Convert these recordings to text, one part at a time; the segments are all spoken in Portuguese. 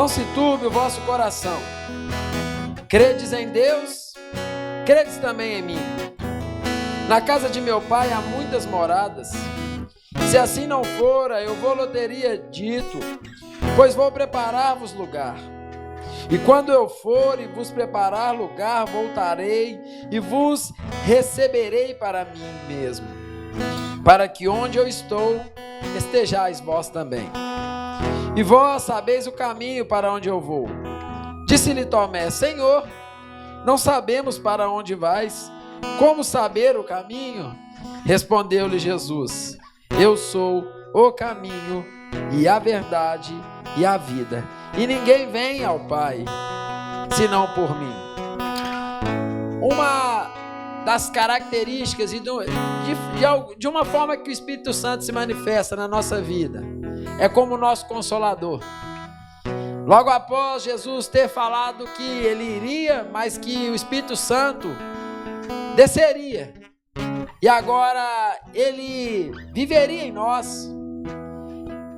Não se turbe o vosso coração. Credes em Deus, credes também em mim. Na casa de meu pai há muitas moradas. Se assim não fora, eu vou-lhe teria dito, pois vou preparar-vos lugar. E quando eu for e vos preparar lugar, voltarei e vos receberei para mim mesmo, para que onde eu estou, estejais vós também. E vós sabeis o caminho para onde eu vou. Disse-lhe Tomé: Senhor, não sabemos para onde vais, como saber o caminho? Respondeu-lhe Jesus: Eu sou o caminho e a verdade e a vida, e ninguém vem ao Pai senão por mim. Uma das características e de uma forma que o Espírito Santo se manifesta na nossa vida é como nosso consolador. Logo após Jesus ter falado que ele iria, mas que o Espírito Santo desceria, e agora ele viveria em nós.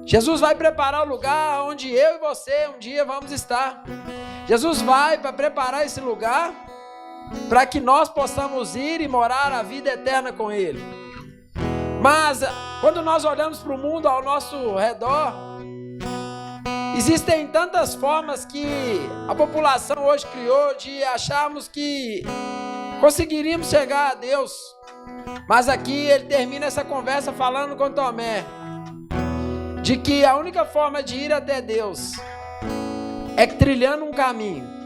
Jesus vai preparar o lugar onde eu e você um dia vamos estar. Jesus vai para preparar esse lugar para que nós possamos ir e morar a vida eterna com Ele. Mas quando nós olhamos para o mundo ao nosso redor, existem tantas formas que a população hoje criou de acharmos que conseguiríamos chegar a Deus. Mas aqui ele termina essa conversa falando com Tomé de que a única forma de ir até Deus é trilhando um caminho.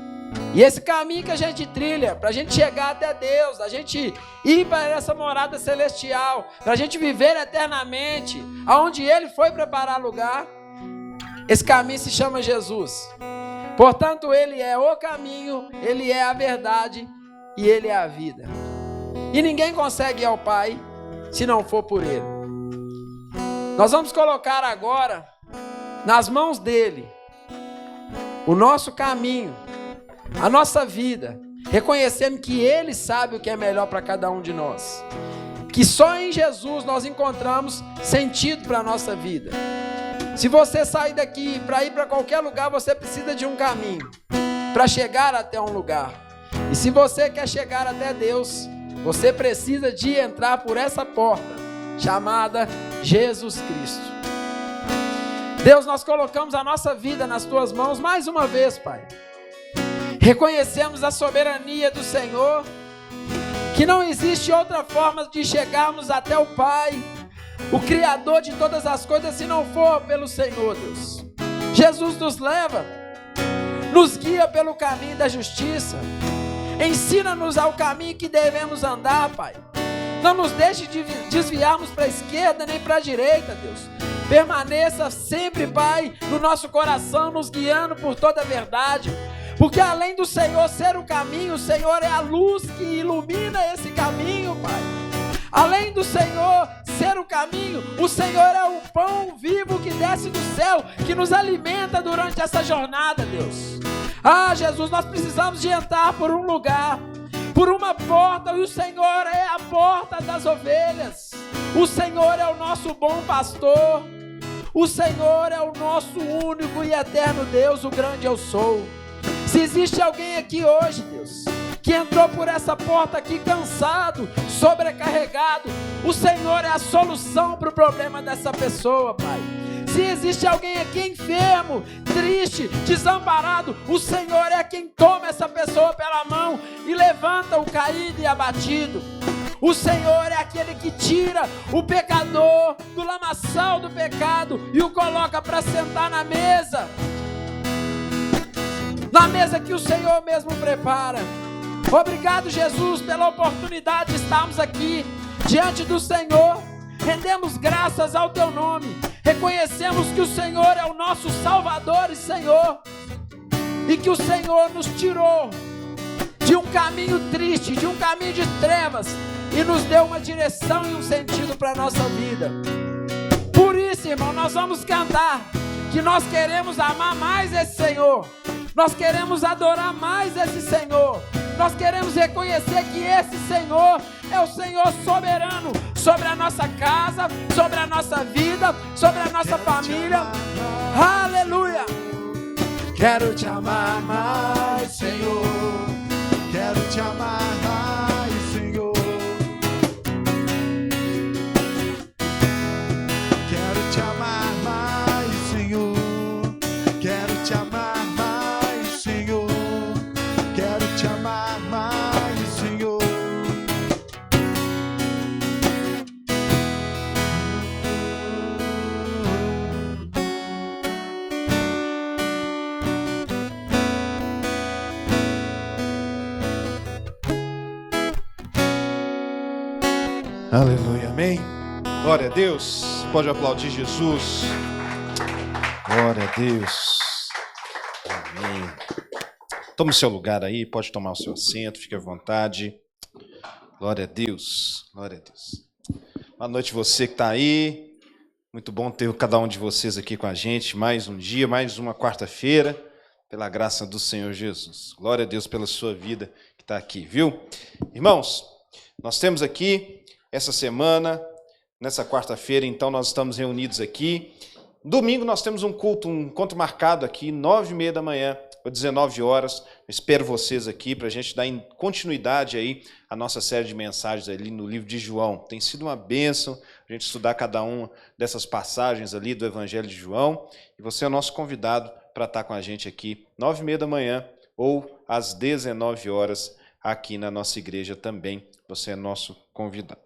E esse caminho que a gente trilha para a gente chegar até Deus, a gente ir para essa morada celestial, para a gente viver eternamente aonde Ele foi preparar lugar, esse caminho se chama Jesus. Portanto, Ele é o caminho, Ele é a verdade e Ele é a vida. E ninguém consegue ir ao Pai se não for por Ele. Nós vamos colocar agora nas mãos dele o nosso caminho, a nossa vida, reconhecendo que Ele sabe o que é melhor para cada um de nós, que só em Jesus nós encontramos sentido para a nossa vida. Se você sair daqui para ir para qualquer lugar, você precisa de um caminho para chegar até um lugar. E se você quer chegar até Deus, você precisa de entrar por essa porta chamada Jesus Cristo. Deus, nós colocamos a nossa vida nas tuas mãos mais uma vez, Pai. Reconhecemos a soberania do Senhor, que não existe outra forma de chegarmos até o Pai, o Criador de todas as coisas, se não for pelo Senhor, Deus. Jesus nos leva, nos guia pelo caminho da justiça, ensina-nos ao caminho que devemos andar, Pai. Não nos deixe de desviarmos para a esquerda nem para a direita, Deus. Permaneça sempre, Pai, no nosso coração, nos guiando por toda a verdade. Porque além do Senhor ser o caminho, o Senhor é a luz que ilumina esse caminho, Pai. Além do Senhor ser o caminho, o Senhor é o pão vivo que desce do céu, que nos alimenta durante essa jornada, Deus. Ah, Jesus, nós precisamos de entrar por um lugar, por uma porta, e o Senhor é a porta das ovelhas. O Senhor é o nosso bom pastor. O Senhor é o nosso único e eterno Deus, o grande eu sou. Se existe alguém aqui hoje, Deus, que entrou por essa porta aqui cansado, sobrecarregado, o Senhor é a solução para o problema dessa pessoa, Pai. Se existe alguém aqui enfermo, triste, desamparado, o Senhor é quem toma essa pessoa pela mão e levanta o caído e abatido. O Senhor é aquele que tira o pecador do lamaçal do pecado e o coloca para sentar na mesa que o Senhor mesmo prepara. Obrigado, Jesus, pela oportunidade de estarmos aqui diante do Senhor. Rendemos graças ao teu nome. Reconhecemos que o Senhor é o nosso Salvador e Senhor, e que o Senhor nos tirou de um caminho triste, de um caminho de trevas, e nos deu uma direção e um sentido para a nossa vida. Por isso, irmão, nós vamos cantar que nós queremos amar mais esse Senhor, nós queremos adorar mais esse Senhor, nós queremos reconhecer que esse Senhor é o Senhor soberano sobre a nossa casa, sobre a nossa vida, sobre a nossa família. Aleluia! Quero te amar mais, Senhor. Quero te amar mais, Senhor. Quero te amar mais, Senhor. Quero te amar mais, Senhor. Quero te amar mais, Senhor. Aleluia, amém? Glória a Deus. Pode aplaudir Jesus. Glória a Deus. Amém. Tome o seu lugar aí, pode tomar o seu assento, fique à vontade. Glória a Deus. Glória a Deus. Boa noite você que está aí. Muito bom ter cada um de vocês aqui com a gente. Mais um dia, mais uma quarta-feira, pela graça do Senhor Jesus. Glória a Deus pela sua vida que está aqui, viu? Irmãos, nós temos aqui essa semana, nessa quarta-feira, então, nós estamos reunidos aqui. Domingo nós temos um culto, um encontro marcado aqui, 9h30 da manhã, às 19 horas. Eu espero vocês aqui para a gente dar continuidade aí à nossa série de mensagens ali no livro de João. Tem sido uma bênção a gente estudar cada uma dessas passagens ali do Evangelho de João. E você é o nosso convidado para estar com a gente aqui, 9h30 da manhã ou às 19 horas aqui na nossa igreja também. Você é nosso convidado.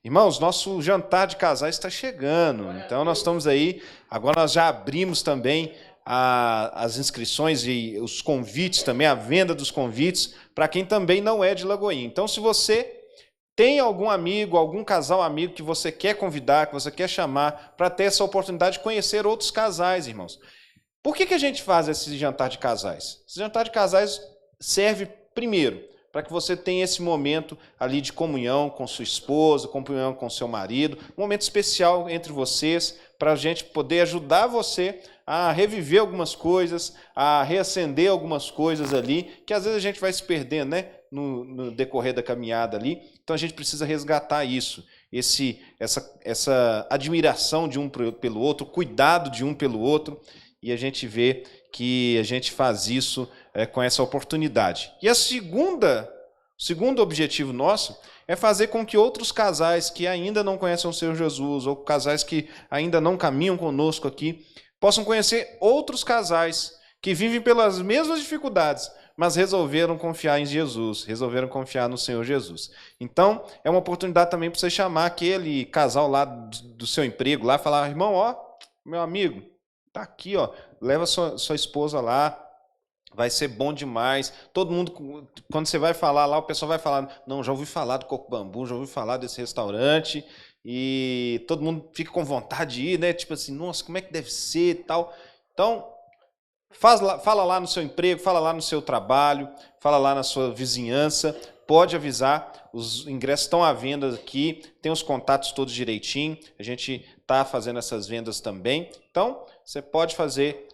Irmãos, nosso jantar de casais está chegando, então nós estamos aí, agora nós já abrimos também as inscrições e os convites também, a venda dos convites, para quem também não é de Lagoinha. Então, se você tem algum amigo, algum casal amigo que você quer convidar, que você quer chamar, para ter essa oportunidade de conhecer outros casais, irmãos. Por que a gente faz esse jantar de casais? Esse jantar de casais serve, primeiro, para que você tenha esse momento ali de comunhão com sua esposa, comunhão com seu marido, um momento especial entre vocês, para a gente poder ajudar você a reviver algumas coisas, a reacender algumas coisas ali, que às vezes a gente vai se perdendo, né, no decorrer da caminhada ali. Então a gente precisa resgatar isso, essa admiração de um pelo outro, cuidado de um pelo outro, e a gente vê que a gente faz isso com essa oportunidade. E o segundo objetivo nosso é fazer com que outros casais que ainda não conhecem o Senhor Jesus, ou casais que ainda não caminham conosco aqui, possam conhecer outros casais que vivem pelas mesmas dificuldades, mas resolveram confiar em Jesus, resolveram confiar no Senhor Jesus. Então, é uma oportunidade também para você chamar aquele casal lá do seu emprego, lá, falar, irmão, ó, meu amigo, tá aqui, ó, leva sua esposa lá, vai ser bom demais. Todo mundo, quando você vai falar lá, o pessoal vai falar, não, já ouvi falar do Coco Bambu, já ouvi falar desse restaurante, e todo mundo fica com vontade de ir, né? Tipo assim, nossa, como é que deve ser e tal. Então, fala lá no seu emprego, fala lá no seu trabalho, fala lá na sua vizinhança, pode avisar, os ingressos estão à venda aqui, tem os contatos todos direitinho, a gente está fazendo essas vendas também. Então, você pode fazer,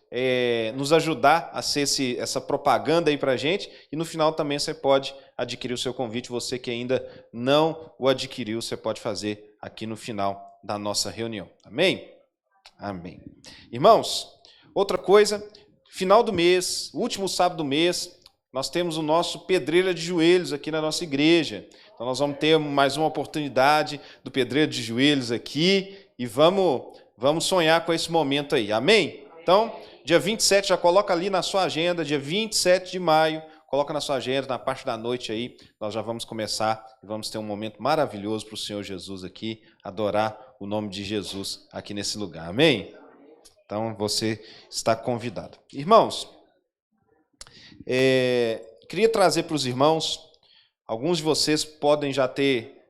nos ajudar a ser essa propaganda aí para a gente, e no final também você pode adquirir o seu convite, você que ainda não o adquiriu, você pode fazer aqui no final da nossa reunião. Amém? Amém. Irmãos, outra coisa, final do mês, último sábado do mês, nós temos o nosso Pedreira de Joelhos aqui na nossa igreja. Então nós vamos ter mais uma oportunidade do Pedreira de Joelhos aqui e vamos sonhar com esse momento aí. Amém? Então, dia 27, já coloca ali na sua agenda, dia 27 de maio, coloca na sua agenda, na parte da noite aí, nós já vamos começar e vamos ter um momento maravilhoso para o Senhor Jesus aqui, adorar o nome de Jesus aqui nesse lugar. Amém? Então, você está convidado. Irmãos, queria trazer para os irmãos, alguns de vocês podem já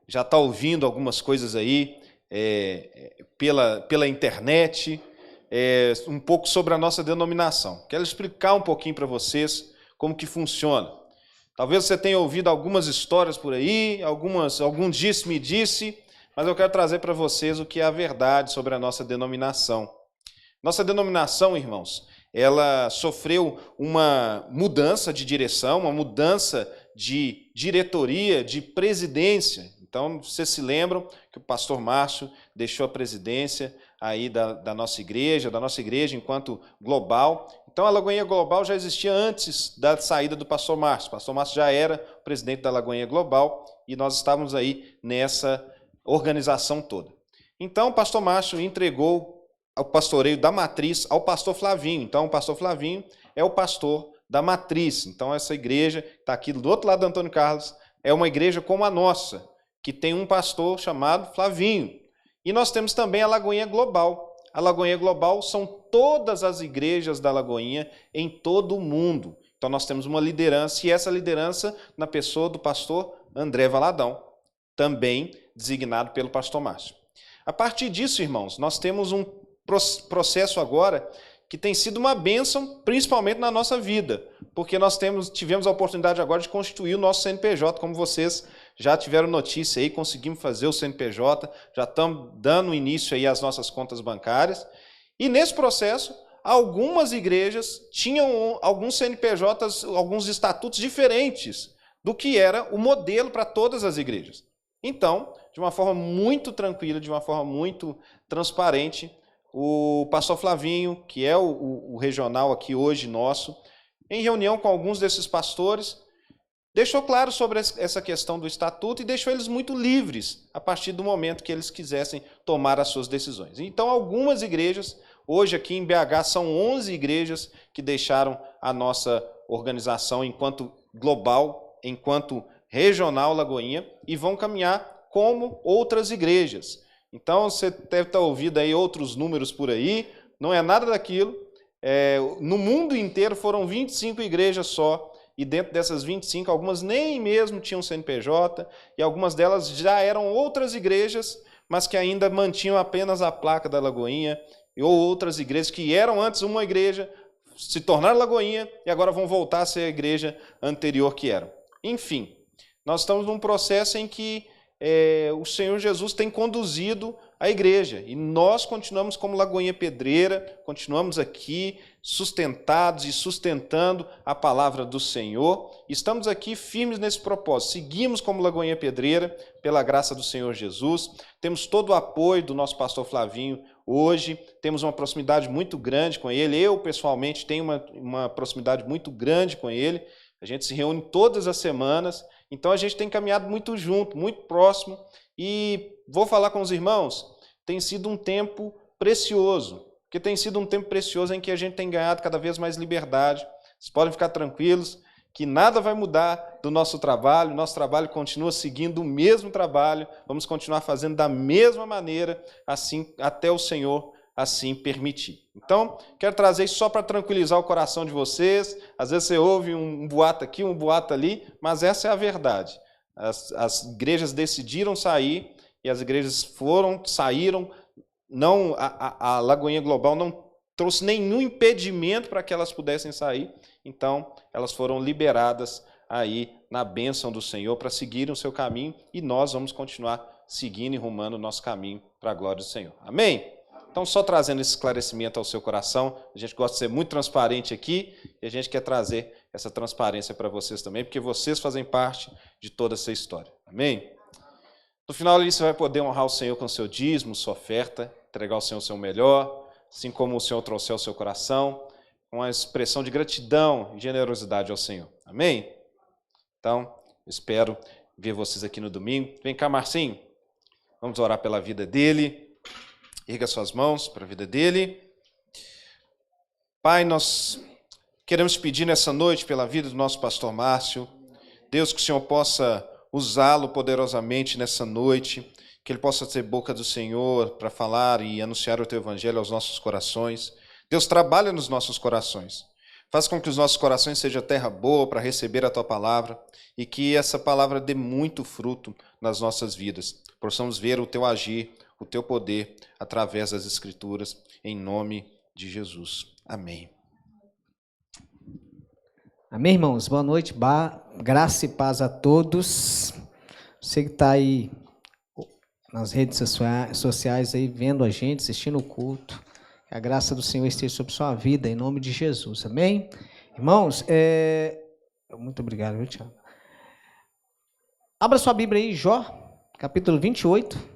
estar ouvindo algumas coisas aí pela internet, um pouco sobre a nossa denominação. Quero explicar um pouquinho para vocês como que funciona. Talvez você tenha ouvido algumas histórias por aí, algum disse-me-disse, mas eu quero trazer para vocês o que é a verdade sobre a nossa denominação. Nossa denominação, irmãos, ela sofreu uma mudança de direção, uma mudança de diretoria, de presidência. Então, vocês se lembram que o pastor Márcio deixou a presidência aí da nossa igreja enquanto global. Então, a Lagoinha Global já existia antes da saída do pastor Márcio. O pastor Márcio já era presidente da Lagoinha Global e nós estávamos aí nessa organização toda. Então, o pastor Márcio entregou o pastoreio da matriz ao pastor Flavinho. Então, o pastor Flavinho é o pastor da matriz. Então, essa igreja que está aqui do outro lado do Antônio Carlos é uma igreja como a nossa, que tem um pastor chamado Flavinho. E nós temos também a Lagoinha Global. A Lagoinha Global são todas as igrejas da Lagoinha em todo o mundo. Então nós temos uma liderança, e essa liderança na pessoa do pastor André Valadão, também designado pelo pastor Márcio. A partir disso, irmãos, nós temos um processo agora que tem sido uma bênção, principalmente na nossa vida, porque nós tivemos a oportunidade agora de constituir o nosso CNPJ, como vocês já tiveram notícia aí, conseguimos fazer o CNPJ, já estamos dando início aí às nossas contas bancárias. E nesse processo, algumas igrejas tinham alguns CNPJs, alguns estatutos diferentes do que era o modelo para todas as igrejas. Então, de uma forma muito tranquila, de uma forma muito transparente, o pastor Flavinho, que é o regional aqui hoje nosso, em reunião com alguns desses pastores, deixou claro sobre essa questão do estatuto e deixou eles muito livres a partir do momento que eles quisessem tomar as suas decisões. Então, algumas igrejas, hoje aqui em BH, são 11 igrejas que deixaram a nossa organização enquanto global, enquanto regional Lagoinha, e vão caminhar como outras igrejas. Então, você deve estar ouvindo aí outros números por aí, não é nada daquilo. No mundo inteiro foram 25 igrejas só, e dentro dessas 25, algumas nem mesmo tinham CNPJ, e algumas delas já eram outras igrejas, mas que ainda mantinham apenas a placa da Lagoinha, ou outras igrejas que eram antes uma igreja, se tornaram Lagoinha, e agora vão voltar a ser a igreja anterior que eram. Enfim, nós estamos num processo em que o Senhor Jesus tem conduzido a igreja, e nós continuamos como Lagoinha Pedreira, continuamos aqui sustentados e sustentando a palavra do Senhor. Estamos aqui firmes nesse propósito, seguimos como Lagoinha Pedreira, pela graça do Senhor Jesus, temos todo o apoio do nosso pastor Flavinho hoje, temos uma proximidade muito grande com ele, eu pessoalmente tenho uma proximidade muito grande com ele, a gente se reúne todas as semanas, então a gente tem caminhado muito junto, muito próximo, e vou falar com os irmãos, tem sido um tempo precioso, porque tem sido um tempo precioso em que a gente tem ganhado cada vez mais liberdade. Vocês podem ficar tranquilos que nada vai mudar do nosso trabalho continua seguindo o mesmo trabalho, vamos continuar fazendo da mesma maneira, assim até o Senhor assim permitir. Então, quero trazer isso só para tranquilizar o coração de vocês. Às vezes você ouve um boato aqui, um boato ali, mas essa é a verdade. As igrejas decidiram sair e as igrejas saíram. Não, a Lagoinha Global não trouxe nenhum impedimento para que elas pudessem sair. Então, elas foram liberadas aí na bênção do Senhor para seguirem o seu caminho e nós vamos continuar seguindo e rumando o nosso caminho para a glória do Senhor. Amém? Então, só trazendo esse esclarecimento ao seu coração, a gente gosta de ser muito transparente aqui e a gente quer trazer essa transparência para vocês também, porque vocês fazem parte de toda essa história. Amém? No final ali você vai poder honrar o Senhor com o seu dízimo, sua oferta, entregar ao Senhor o seu melhor, assim como o Senhor trouxer ao seu coração, com uma expressão de gratidão e generosidade ao Senhor. Amém? Então, espero ver vocês aqui no domingo. Vem cá, Marcinho. Vamos orar pela vida dele. Erga suas mãos para a vida dele. Pai, nós queremos pedir nessa noite pela vida do nosso pastor Márcio. Deus, que o Senhor possa usá-lo poderosamente nessa noite, que ele possa ter boca do Senhor para falar e anunciar o teu evangelho aos nossos corações. Deus, trabalha nos nossos corações. Faz com que os nossos corações sejam terra boa para receber a tua palavra e que essa palavra dê muito fruto nas nossas vidas. Possamos ver o teu agir, o teu poder através das Escrituras, em nome de Jesus. Amém. Amém, irmãos? Boa noite, graça e paz a todos. Você que está aí nas redes sociais, aí, vendo a gente, assistindo o culto, que a graça do Senhor esteja sobre sua vida, em nome de Jesus. Amém? Irmãos, muito obrigado, viu, Tiago? Abra sua Bíblia aí, Jó, capítulo 28.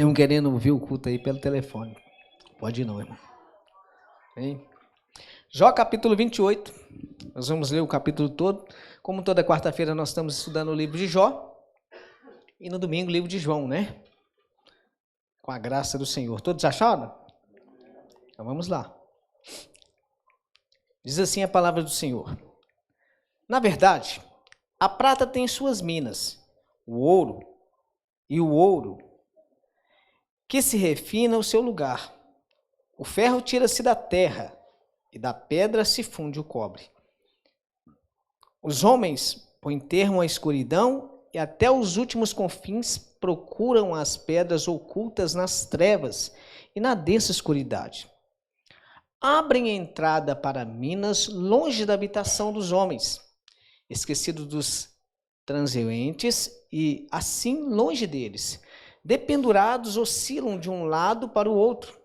Tem um querendo ouvir o culto aí pelo telefone. Pode ir não, irmão. Hein? Jó capítulo 28. Nós vamos ler o capítulo todo. Como toda quarta-feira nós estamos estudando o livro de Jó. E no domingo o livro de João, né? Com a graça do Senhor. Todos acharam? Então vamos lá. Diz assim a palavra do Senhor. Na verdade, a prata tem suas minas, o ouro que se refina o seu lugar. O ferro tira-se da terra, e da pedra se funde o cobre. Os homens põem termo à escuridão, e até os últimos confins procuram as pedras ocultas nas trevas e na densa escuridade. Abrem a entrada para minas longe da habitação dos homens, esquecidos dos transeuntes e, assim, longe deles. Dependurados, oscilam de um lado para o outro.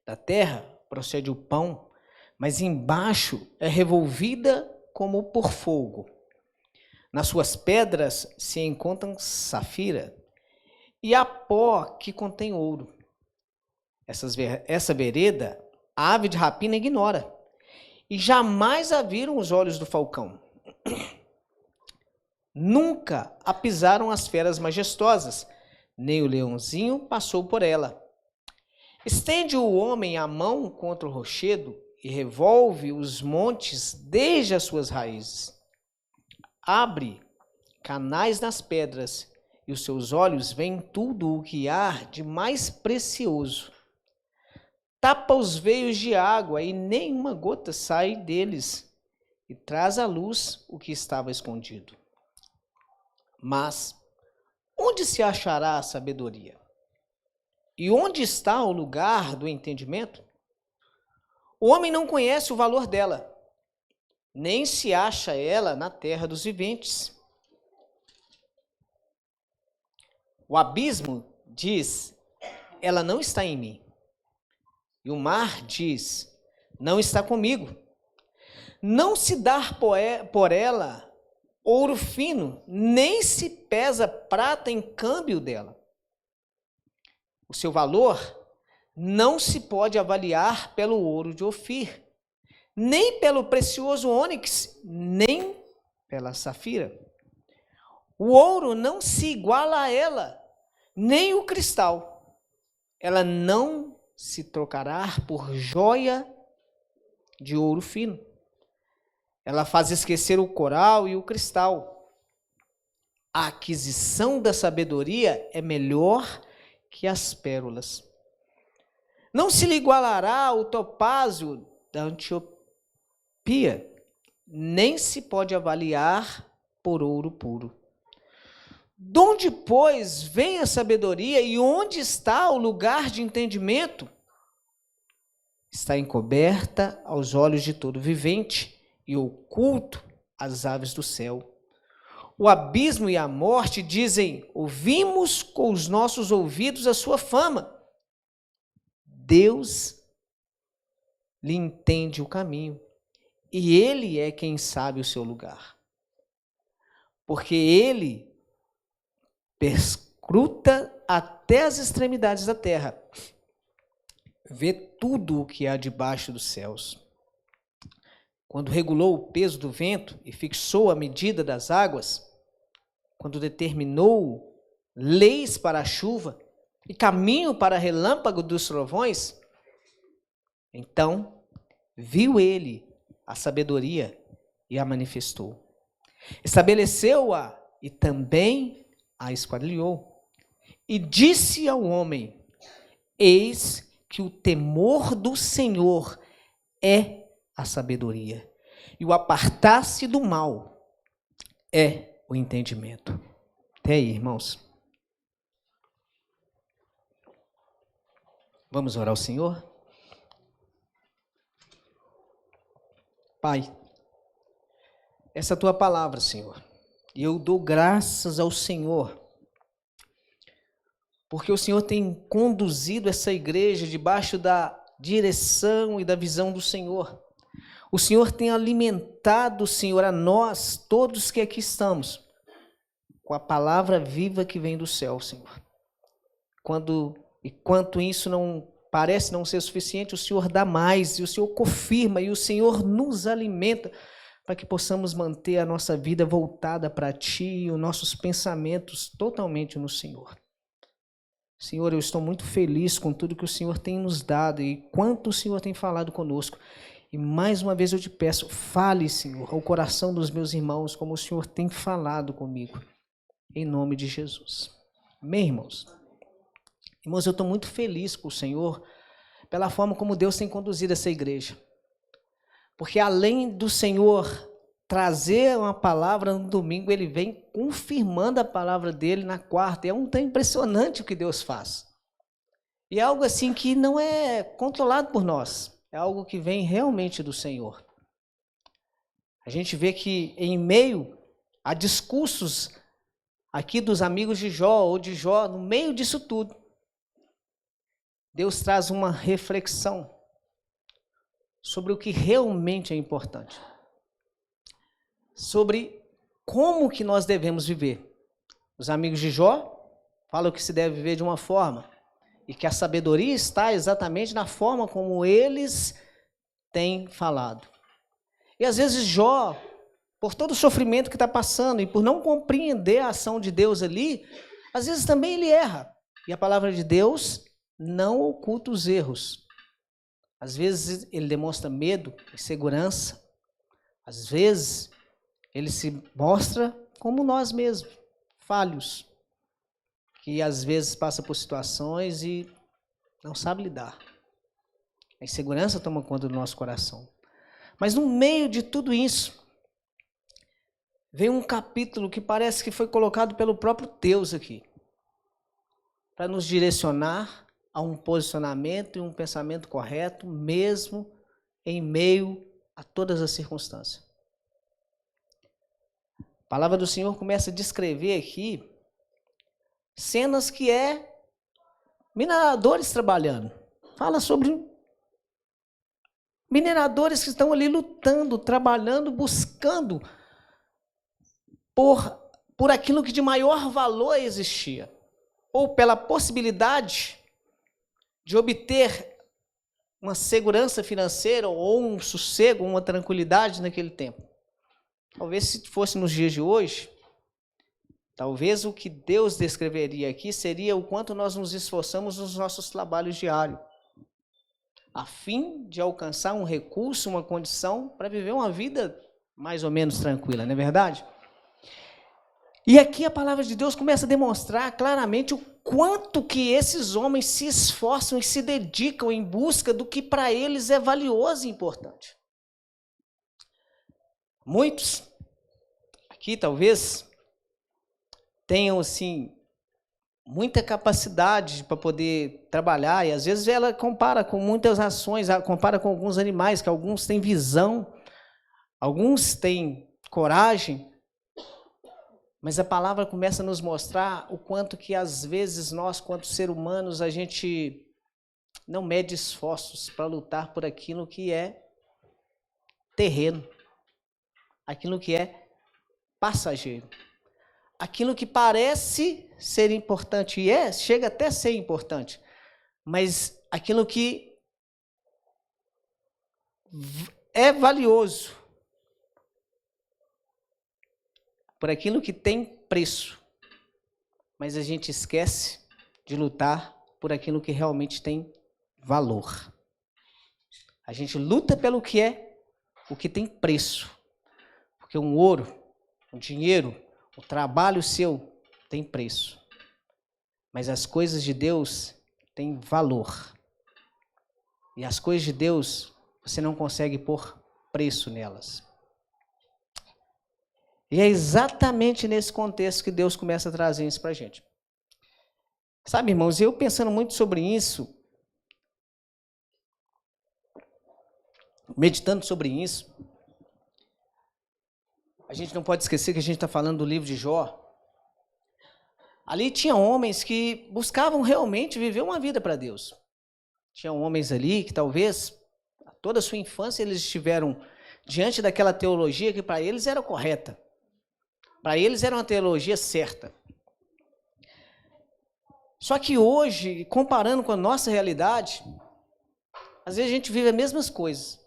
Da terra procede o pão, mas embaixo é revolvida como por fogo. Nas suas pedras se encontram safira e há pó que contém ouro. Essa vereda a ave de rapina ignora, e jamais a viram os olhos do falcão. Nunca a pisaram as feras majestosas, nem o leãozinho passou por ela. Estende o homem a mão contra o rochedo e revolve os montes desde as suas raízes. Abre canais nas pedras e os seus olhos veem tudo o que há de mais precioso. Tapa os veios de água e nenhuma gota sai deles, e traz à luz o que estava escondido. Mas onde se achará a sabedoria? E onde está o lugar do entendimento? O homem não conhece o valor dela, nem se acha ela na terra dos viventes. O abismo diz, ela não está em mim. E o mar diz, não está comigo. Não se dá por ela ouro fino, nem se pesa prata em câmbio dela. O seu valor não se pode avaliar pelo ouro de Ofir, nem pelo precioso ônix, nem pela safira. O ouro não se iguala a ela, nem o cristal. Ela não se trocará por joia de ouro fino. Ela faz esquecer o coral e o cristal. A aquisição da sabedoria é melhor que as pérolas. Não se lhe igualará o topázio da Antioquia, nem se pode avaliar por ouro puro. Donde, pois, vem a sabedoria e onde está o lugar de entendimento? Está encoberta aos olhos de todo vivente e oculto às aves do céu. O abismo e a morte dizem, ouvimos com os nossos ouvidos a sua fama. Deus lhe entende o caminho, e ele é quem sabe o seu lugar. Porque ele perscruta até as extremidades da terra, vê tudo o que há debaixo dos céus. Quando regulou o peso do vento e fixou a medida das águas, quando determinou leis para a chuva e caminho para relâmpago dos trovões, então viu ele a sabedoria e a manifestou. Estabeleceu-a e também a esquadrilhou. E disse ao homem, eis que o temor do Senhor é a sabedoria, e o apartar-se do mal é o entendimento. Até aí, irmãos. Vamos orar ao Senhor? Pai, essa é a tua palavra, Senhor, e eu dou graças ao Senhor, porque o Senhor tem conduzido essa igreja debaixo da direção e da visão do Senhor. O Senhor tem alimentado, Senhor, a nós, todos que aqui estamos, com a palavra viva que vem do céu, Senhor. Enquanto isso não parece não ser suficiente, o Senhor dá mais, e o Senhor confirma, e o Senhor nos alimenta para que possamos manter a nossa vida voltada para Ti e os nossos pensamentos totalmente no Senhor. Senhor, eu estou muito feliz com tudo que o Senhor tem nos dado e quanto o Senhor tem falado conosco. E mais uma vez eu te peço, fale, Senhor, ao coração dos meus irmãos, como o Senhor tem falado comigo, em nome de Jesus. Amém, irmãos? Irmãos, eu estou muito feliz com o Senhor pela forma como Deus tem conduzido essa igreja. Porque além do Senhor trazer uma palavra no domingo, Ele vem confirmando a palavra dele na quarta. É um tão impressionante o que Deus faz. E é algo assim que não é controlado por nós. É algo que vem realmente do Senhor. A gente vê que em meio a discursos aqui dos amigos de Jó ou de Jó, no meio disso tudo, Deus traz uma reflexão sobre o que realmente é importante. Sobre como que nós devemos viver. Os amigos de Jó falam que se deve viver de uma forma e que a sabedoria está exatamente na forma como eles têm falado. E às vezes Jó, por todo o sofrimento que está passando e por não compreender a ação de Deus ali, às vezes também ele erra. E a palavra de Deus não oculta os erros. Às vezes ele demonstra medo, insegurança. Às vezes ele se mostra como nós mesmos, falhos, que às vezes passa por situações e não sabe lidar. A insegurança toma conta do nosso coração. Mas no meio de tudo isso, vem um capítulo que parece que foi colocado pelo próprio Deus aqui, para nos direcionar a um posicionamento e um pensamento correto, mesmo em meio a todas as circunstâncias. A palavra do Senhor começa a descrever aqui cenas que é mineradores trabalhando. Fala sobre mineradores que estão ali lutando, trabalhando, buscando por aquilo que de maior valor existia, ou pela possibilidade de obter uma segurança financeira ou um sossego, uma tranquilidade naquele tempo. Talvez se fosse nos dias de hoje, talvez o que Deus descreveria aqui seria o quanto nós nos esforçamos nos nossos trabalhos diários, a fim de alcançar um recurso, uma condição para viver uma vida mais ou menos tranquila, não é verdade? E aqui a palavra de Deus começa a demonstrar claramente o quanto que esses homens se esforçam e se dedicam em busca do que para eles é valioso e importante. Muitos aqui talvez tenham assim muita capacidade para poder trabalhar, e às vezes ela compara com muitas ações, compara com alguns animais, que alguns têm visão, alguns têm coragem, mas a palavra começa a nos mostrar o quanto que às vezes nós, quanto seres humanos, a gente não mede esforços para lutar por aquilo que é terreno, aquilo que é passageiro. Aquilo que parece ser importante e chega até a ser importante, mas aquilo que é valioso, por aquilo que tem preço, mas a gente esquece de lutar por aquilo que realmente tem valor. A gente luta pelo que é, o que tem preço, porque um ouro, um dinheiro, o trabalho seu tem preço, mas as coisas de Deus têm valor. E as coisas de Deus, você não consegue pôr preço nelas. E é exatamente nesse contexto que Deus começa a trazer isso para a gente. Sabe, irmãos, eu pensando muito sobre isso, meditando sobre isso, a gente não pode esquecer que a gente está falando do livro de Jó. Ali tinha homens que buscavam realmente viver uma vida para Deus. Tinha homens ali que talvez, toda a sua infância, eles estiveram diante daquela teologia que para eles era correta. Para eles era uma teologia certa. Só que hoje, comparando com a nossa realidade, às vezes a gente vive as mesmas coisas.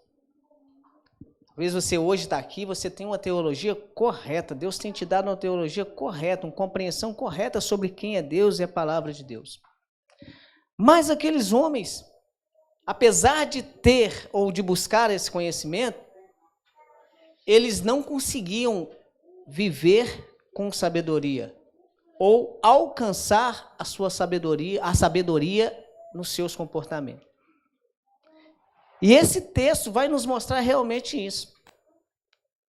Talvez você hoje está aqui, você tem uma teologia correta, Deus tem te dado uma teologia correta, uma compreensão correta sobre quem é Deus e a palavra de Deus. Mas aqueles homens, apesar de ter ou de buscar esse conhecimento, eles não conseguiam viver com sabedoria ou alcançar a sua sabedoria, a sabedoria nos seus comportamentos. E esse texto vai nos mostrar realmente isso,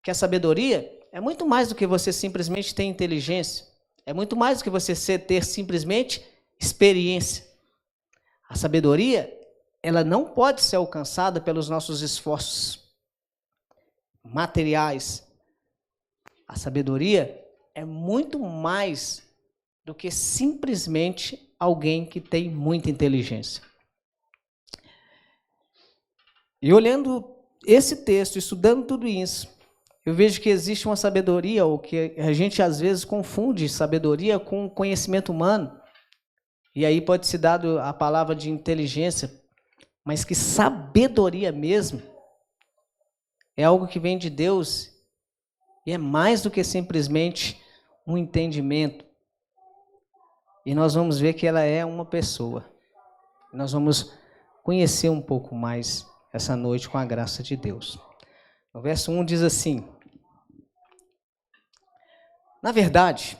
que a sabedoria é muito mais do que você simplesmente ter inteligência, é muito mais do que você ter simplesmente experiência. A sabedoria, ela não pode ser alcançada pelos nossos esforços materiais. A sabedoria é muito mais do que simplesmente alguém que tem muita inteligência. E olhando esse texto, estudando tudo isso, eu vejo que existe uma sabedoria, ou que a gente às vezes confunde sabedoria com conhecimento humano. E aí pode ser dado a palavra de inteligência, mas que sabedoria mesmo é algo que vem de Deus e é mais do que simplesmente um entendimento. E nós vamos ver que ela é uma pessoa. Nós vamos conhecer um pouco mais essa noite com a graça de Deus. O verso 1 diz assim: na verdade,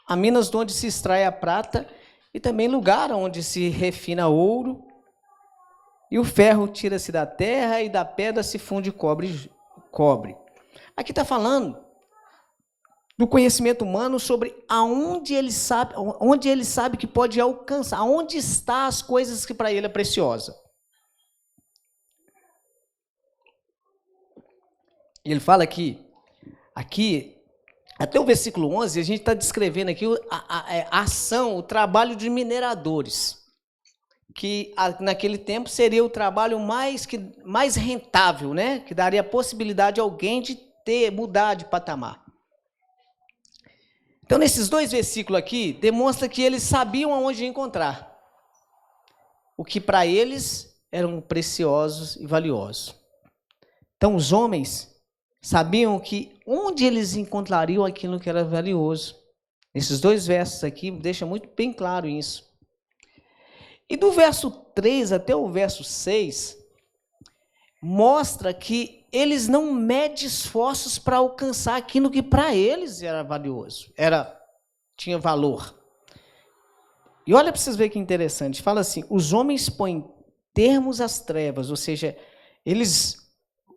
há minas de onde se extrai a prata e também lugar onde se refina ouro, e o ferro tira-se da terra e da pedra se funde cobre. Aqui está falando do conhecimento humano sobre onde ele sabe que pode alcançar, onde estão as coisas que para ele é preciosa. E ele fala aqui, até o versículo 11, a gente está descrevendo aqui a ação, o trabalho de mineradores, que naquele tempo seria o trabalho mais rentável, né? Que daria a possibilidade a alguém de mudar de patamar. Então, nesses dois versículos aqui, demonstra que eles sabiam aonde encontrar o que para eles eram preciosos e valiosos. Então, os homens sabiam que onde eles encontrariam aquilo que era valioso. Esses dois versos aqui deixam muito bem claro isso. E do verso 3 até o verso 6, mostra que eles não medem esforços para alcançar aquilo que para eles era valioso, tinha valor. E olha para vocês verem que interessante, fala assim: os homens põem termos às trevas, ou seja, eles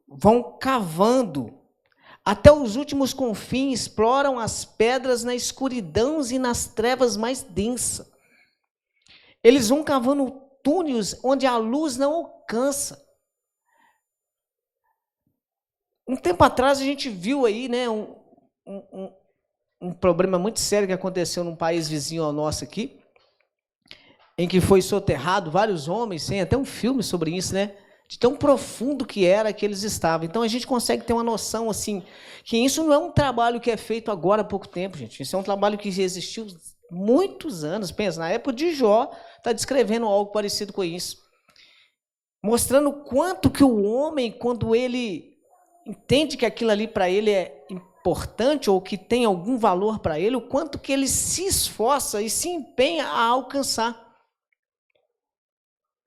vão cavando até os últimos confins, exploram as pedras na escuridão e nas trevas mais densas. Eles vão cavando túneis onde a luz não alcança. Um tempo atrás a gente viu aí, né, um problema muito sério que aconteceu num país vizinho ao nosso aqui, em que foi soterrado vários homens, tem até um filme sobre isso, né? De tão profundo que era que eles estavam. Então a gente consegue ter uma noção assim, que isso não é um trabalho que é feito agora há pouco tempo, gente. Isso é um trabalho que existiu muitos anos. Pensa, na época de Jó, está descrevendo algo parecido com isso. Mostrando o quanto que o homem, quando ele entende que aquilo ali para ele é importante ou que tem algum valor para ele, o quanto que ele se esforça e se empenha a alcançar.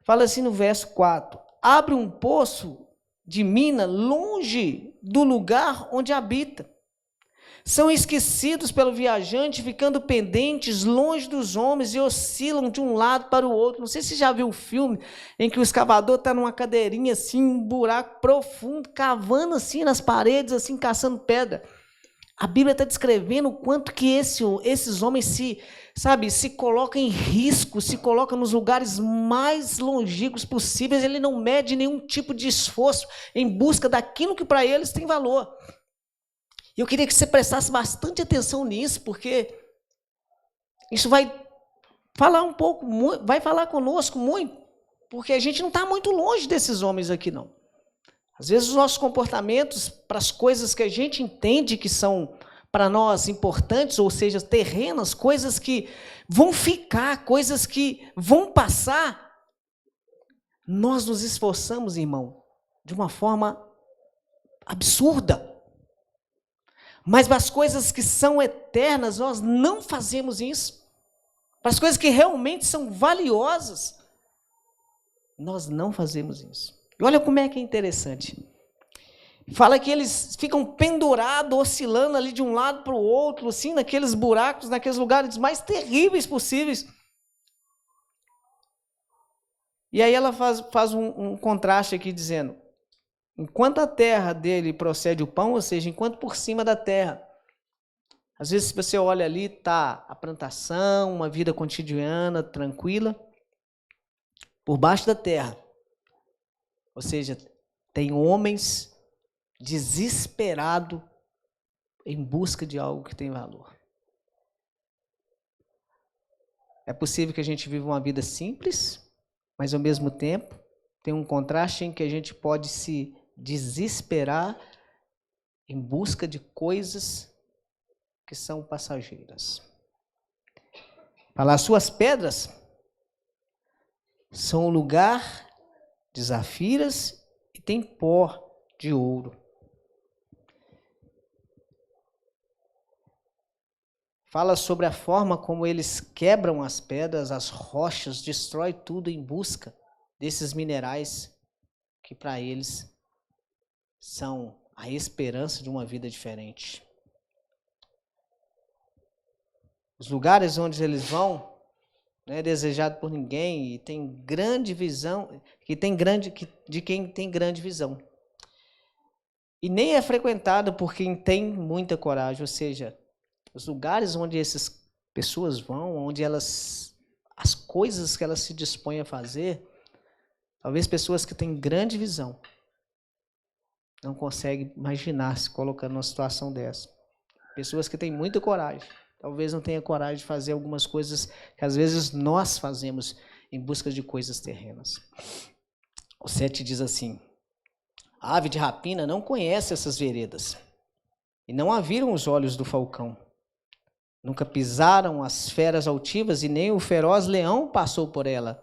Fala assim no verso 4. Abre um poço de mina longe do lugar onde habita. São esquecidos pelo viajante, ficando pendentes longe dos homens e oscilam de um lado para o outro. Não sei se você já viu o filme em que o escavador está numa cadeirinha assim, um buraco profundo, cavando assim nas paredes, assim, caçando pedra. A Bíblia está descrevendo o quanto que esses homens se colocam em risco, se colocam nos lugares mais longínquos possíveis. Ele não mede nenhum tipo de esforço em busca daquilo que para eles tem valor. E eu queria que você prestasse bastante atenção nisso, porque isso vai falar vai falar conosco muito, porque a gente não está muito longe desses homens aqui, não. Às vezes os nossos comportamentos para as coisas que a gente entende que são para nós importantes, ou seja, terrenas, coisas que vão ficar, coisas que vão passar, nós nos esforçamos, irmão, de uma forma absurda. Mas para as coisas que são eternas, nós não fazemos isso. Para as coisas que realmente são valiosas, nós não fazemos isso. E olha como é que é interessante. Fala que eles ficam pendurados, oscilando ali de um lado para o outro, assim, naqueles buracos, naqueles lugares mais terríveis possíveis. E aí ela faz um contraste aqui, dizendo: enquanto a terra dele procede o pão, ou seja, enquanto por cima da terra, às vezes se você olha ali, está a plantação, uma vida cotidiana, tranquila, por baixo da terra, ou seja, tem homens desesperados em busca de algo que tem valor. É possível que a gente viva uma vida simples, mas ao mesmo tempo tem um contraste em que a gente pode se desesperar em busca de coisas que são passageiras. Fala, as suas pedras são o lugar de zafiras e tem pó de ouro. Fala sobre a forma como eles quebram as pedras, as rochas, destrói tudo em busca desses minerais que para eles são a esperança de uma vida diferente. Os lugares onde eles vão não é desejado por ninguém e tem grande visão, de quem tem grande visão. E nem é frequentado por quem tem muita coragem, ou seja, os lugares onde essas pessoas vão, onde as coisas que elas se dispõem a fazer, talvez pessoas que têm grande visão não conseguem imaginar se colocando numa situação dessa. Pessoas que têm muita coragem, talvez não tenham coragem de fazer algumas coisas que às vezes nós fazemos em busca de coisas terrenas. O 7 diz assim: a ave de rapina não conhece essas veredas, e não a viram os olhos do falcão. Nunca pisaram as feras altivas, e nem o feroz leão passou por ela.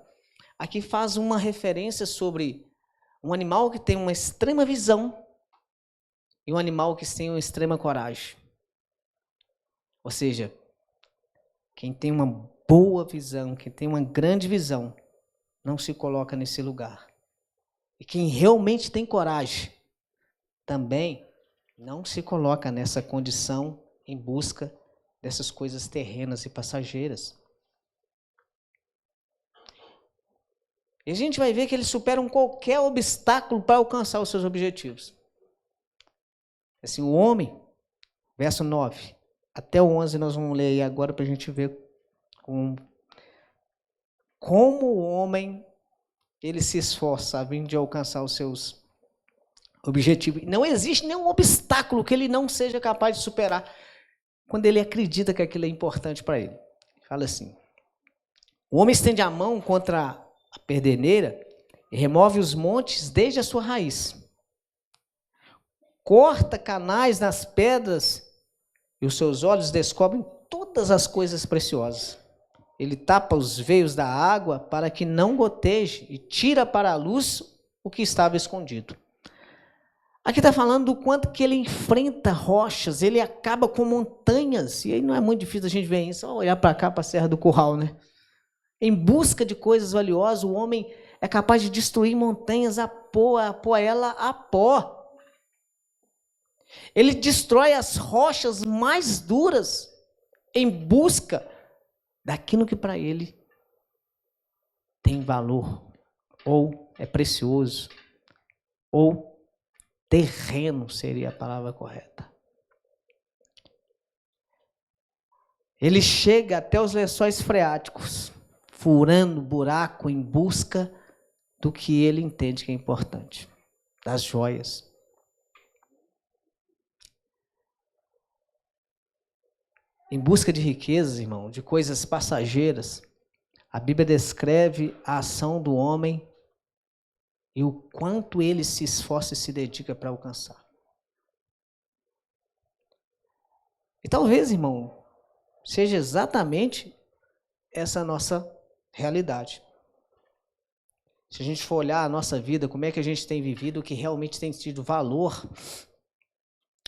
Aqui faz uma referência sobre um animal que tem uma extrema visão e um animal que tem uma extrema coragem. Ou seja, quem tem uma boa visão, quem tem uma grande visão, não se coloca nesse lugar. E quem realmente tem coragem, também não se coloca nessa condição em busca dessas coisas terrenas e passageiras. E a gente vai ver que eles superam qualquer obstáculo para alcançar os seus objetivos. Assim, o homem, verso 9, até o 11 nós vamos ler aí agora para a gente ver como o homem ele se esforça a fim de alcançar os seus objetivos. Não existe nenhum obstáculo que ele não seja capaz de superar quando ele acredita que aquilo é importante para ele. Fala assim: o homem estende a mão contra a perdeneira e remove os montes desde a sua raiz. Corta canais nas pedras e os seus olhos descobrem todas as coisas preciosas. Ele tapa os veios da água para que não goteje e tira para a luz o que estava escondido. Aqui está falando do quanto que ele enfrenta rochas, ele acaba com montanhas. E aí não é muito difícil a gente ver isso, só olhar para cá, para a Serra do Curral, né? Em busca de coisas valiosas, o homem é capaz de destruir montanhas a pôr ela a pó. Ele destrói as rochas mais duras em busca daquilo que para ele tem valor, ou é precioso, ou terreno seria a palavra correta. Ele chega até os lençóis freáticos, furando buraco em busca do que ele entende que é importante, das joias. Em busca de riquezas, irmão, de coisas passageiras, a Bíblia descreve a ação do homem e o quanto ele se esforça e se dedica para alcançar. E talvez, irmão, seja exatamente essa a nossa realidade. Se a gente for olhar a nossa vida, como é que a gente tem vivido, o que realmente tem tido valor,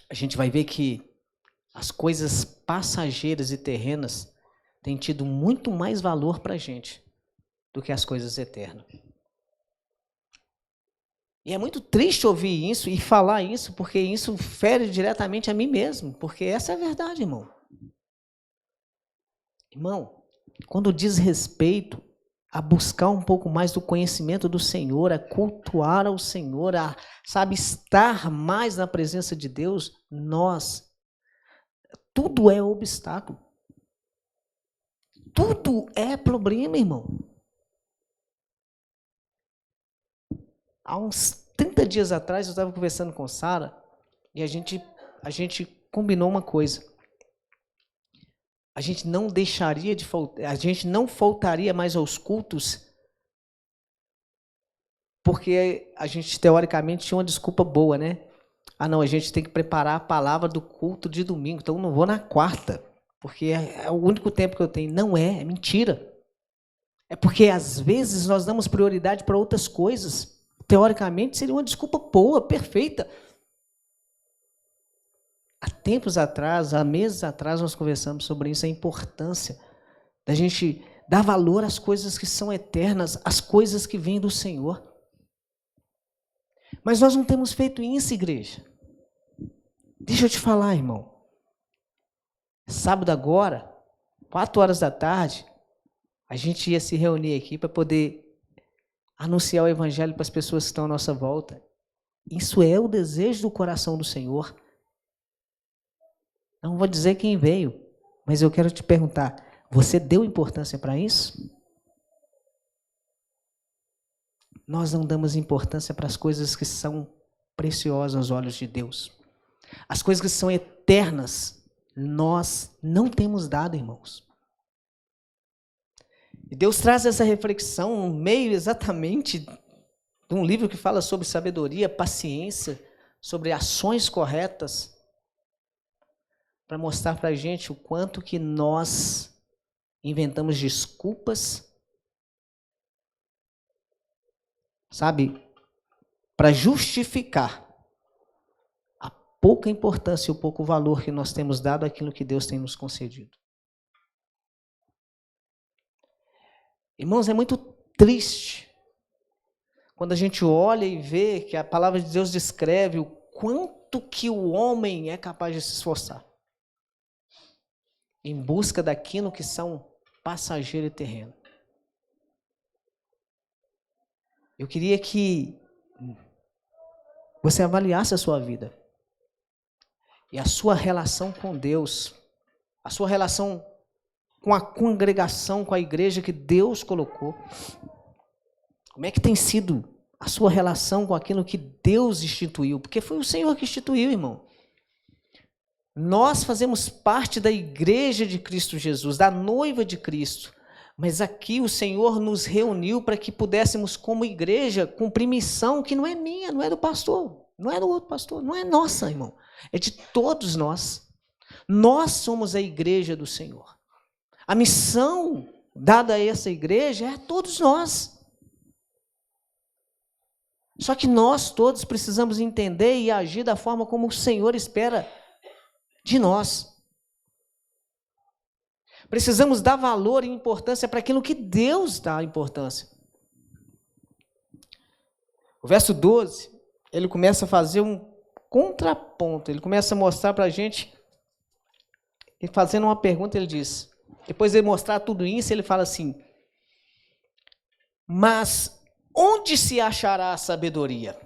a gente vai ver que as coisas passageiras e terrenas têm tido muito mais valor para a gente do que as coisas eternas. E é muito triste ouvir isso e falar isso, porque isso fere diretamente a mim mesmo, porque essa é a verdade, irmão. Irmão, quando diz respeito a buscar um pouco mais do conhecimento do Senhor, a cultuar ao Senhor, a, sabe, estar mais na presença de Deus, tudo é obstáculo. Tudo é problema, irmão. Há uns 30 dias atrás eu estava conversando com Sara e a gente combinou uma coisa. A gente não deixaria de faltar, a gente não faltaria mais aos cultos, porque a gente teoricamente tinha uma desculpa boa, né? Ah, não, a gente tem que preparar a palavra do culto de domingo, então eu não vou na quarta, porque é o único tempo que eu tenho. Não é mentira. É porque às vezes nós damos prioridade para outras coisas. Teoricamente seria uma desculpa boa, perfeita. Há tempos atrás, há meses atrás, nós conversamos sobre isso, a importância da gente dar valor às coisas que são eternas, às coisas que vêm do Senhor. Mas nós não temos feito isso, igreja. Deixa eu te falar, irmão. Sábado agora, 4 horas da tarde, a gente ia se reunir aqui para poder anunciar o Evangelho para as pessoas que estão à nossa volta. Isso é o desejo do coração do Senhor. Não vou dizer quem veio, mas eu quero te perguntar, você deu importância para isso? Nós não damos importância para as coisas que são preciosas aos olhos de Deus. As coisas que são eternas, nós não temos dado, irmãos. E Deus traz essa reflexão no meio exatamente de um livro que fala sobre sabedoria, paciência, sobre ações corretas, para mostrar para a gente o quanto que nós inventamos desculpas, sabe, para justificar a pouca importância e o pouco valor que nós temos dado àquilo que Deus tem nos concedido. Irmãos, é muito triste quando a gente olha e vê que a palavra de Deus descreve o quanto que o homem é capaz de se esforçar em busca daquilo que são passageiro e terreno. Eu queria que você avaliasse a sua vida e a sua relação com Deus, a sua relação com a congregação, com a igreja que Deus colocou. Como é que tem sido a sua relação com aquilo que Deus instituiu? Porque foi o Senhor que instituiu, irmão. Nós fazemos parte da igreja de Cristo Jesus, da noiva de Cristo. Mas aqui o Senhor nos reuniu para que pudéssemos, como igreja, cumprir missão que não é minha, não é do pastor, não é do outro pastor, não é nossa, irmão. É de todos nós. Nós somos a igreja do Senhor. A missão dada a essa igreja é a todos nós. Só que nós todos precisamos entender e agir da forma como o Senhor espera de nós. Precisamos dar valor e importância para aquilo que Deus dá importância. O verso 12, ele começa a fazer um contraponto, ele começa a mostrar para a gente, e fazendo uma pergunta, ele diz, depois de ele mostrar tudo isso, ele fala assim, mas onde se achará a sabedoria?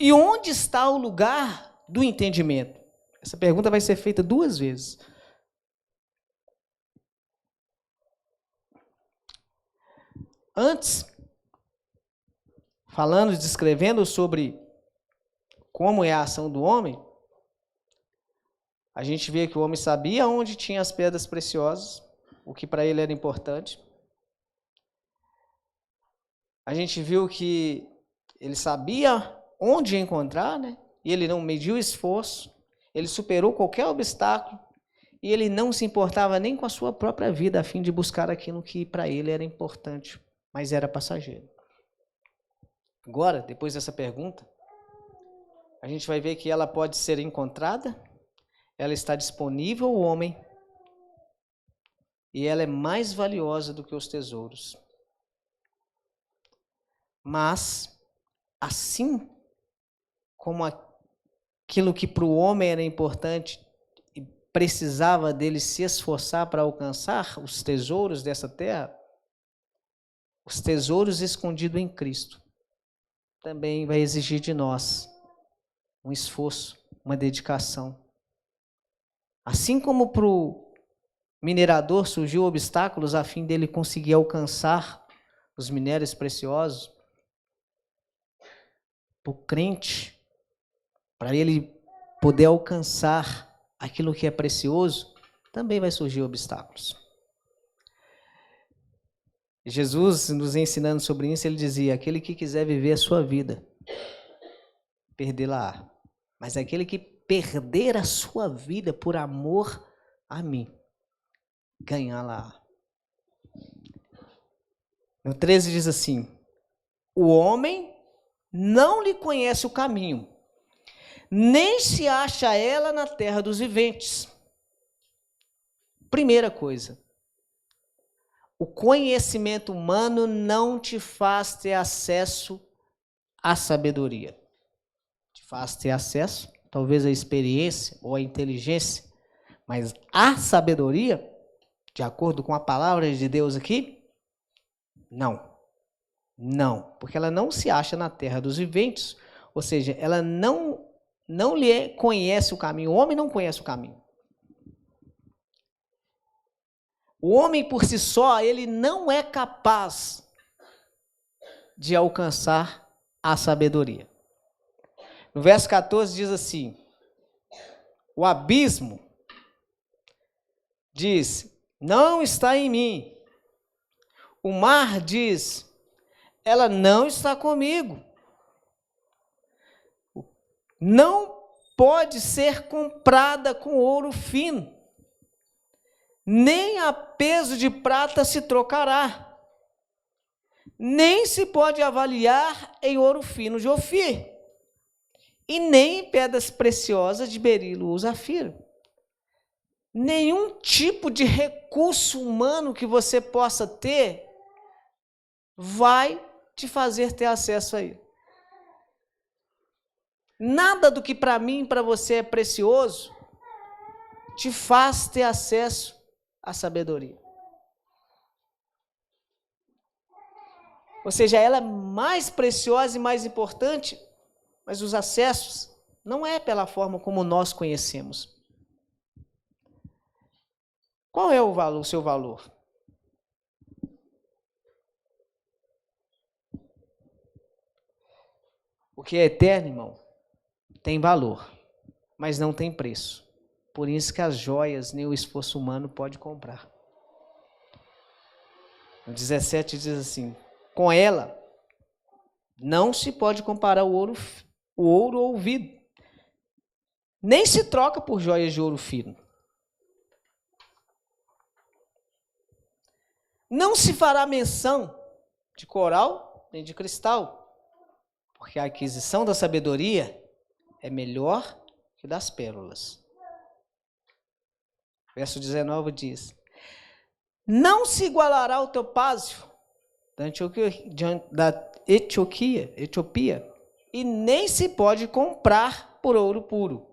E onde está o lugar do entendimento? Essa pergunta vai ser feita 2 vezes. Antes, falando, descrevendo sobre como é a ação do homem, a gente vê que o homem sabia onde tinha as pedras preciosas, o que para ele era importante. A gente viu que ele sabia onde encontrar, né? E ele não mediu esforço, Ele superou qualquer obstáculo e ele não se importava nem com a sua própria vida a fim de buscar aquilo que para ele era importante, mas era passageiro. Agora, depois dessa pergunta, a gente vai ver que ela pode ser encontrada, ela está disponível ao homem e ela é mais valiosa do que os tesouros. Mas, assim como aquilo que para o homem era importante e precisava dele se esforçar para alcançar os tesouros dessa terra, os tesouros escondidos em Cristo também vai exigir de nós um esforço, uma dedicação. Assim como para o minerador surgiu obstáculos a fim dele conseguir alcançar os minérios preciosos, para o crente, para ele poder alcançar aquilo que é precioso, também vai surgir obstáculos. Jesus, nos ensinando sobre isso, ele dizia: aquele que quiser viver a sua vida, perdê-la-á. Mas aquele que perder a sua vida por amor a mim, ganhá-la-á. No 13 diz assim: o homem não lhe conhece o caminho, nem se acha ela na terra dos viventes. Primeira coisa, o conhecimento humano não te faz ter acesso à sabedoria. Te faz ter acesso, talvez, à experiência ou à inteligência, mas a sabedoria, de acordo com a palavra de Deus aqui, não. Não, porque ela não se acha na terra dos viventes, ou seja, ela não lhe conhece o caminho. O homem não conhece o caminho. O homem por si só, ele não é capaz de alcançar a sabedoria. No verso 14 diz assim: o abismo diz, não está em mim. O mar diz, ela não está comigo. Não pode ser comprada com ouro fino, nem a peso de prata se trocará, nem se pode avaliar em ouro fino de Ofir, e nem em pedras preciosas de berilo ou zafiro. Nenhum tipo de recurso humano que você possa ter vai te fazer ter acesso a ele. Nada do que para mim e para você é precioso te faz ter acesso à sabedoria. Ou seja, ela é mais preciosa e mais importante, mas os acessos não é pela forma como nós conhecemos. Qual é o seu valor? O que é eterno, irmão, tem valor, mas não tem preço. Por isso que as joias nem o esforço humano pode comprar. No 17 diz assim: com ela não se pode comparar o ouro ou o vidro, nem se troca por joias de ouro fino. Não se fará menção de coral nem de cristal, porque a aquisição da sabedoria é melhor que das pérolas. Verso 19 diz: não se igualará o topázio da Etiópia, e nem se pode comprar por ouro puro.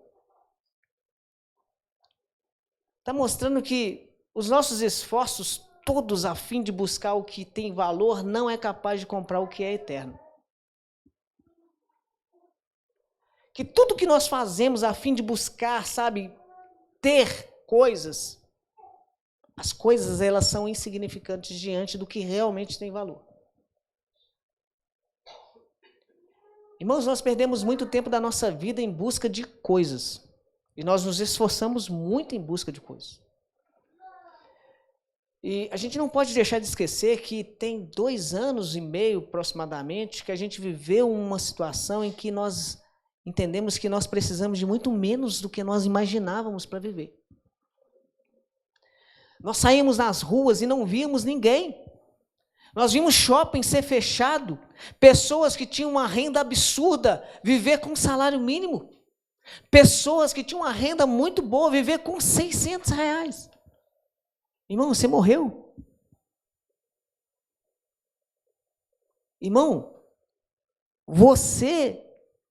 Está mostrando que os nossos esforços todos a fim de buscar o que tem valor não é capaz de comprar o que é eterno. Que tudo que nós fazemos a fim de buscar, ter coisas, as coisas elas são insignificantes diante do que realmente tem valor. Irmãos, nós perdemos muito tempo da nossa vida em busca de coisas. E nós nos esforçamos muito em busca de coisas. E a gente não pode deixar de esquecer que tem 2 anos e meio, aproximadamente, que a gente viveu uma situação em que nós entendemos que nós precisamos de muito menos do que nós imaginávamos para viver. Nós saímos nas ruas e não víamos ninguém. Nós vimos shopping ser fechado, pessoas que tinham uma renda absurda viver com um salário mínimo, pessoas que tinham uma renda muito boa viver com R$600. Irmão, você morreu. Irmão, você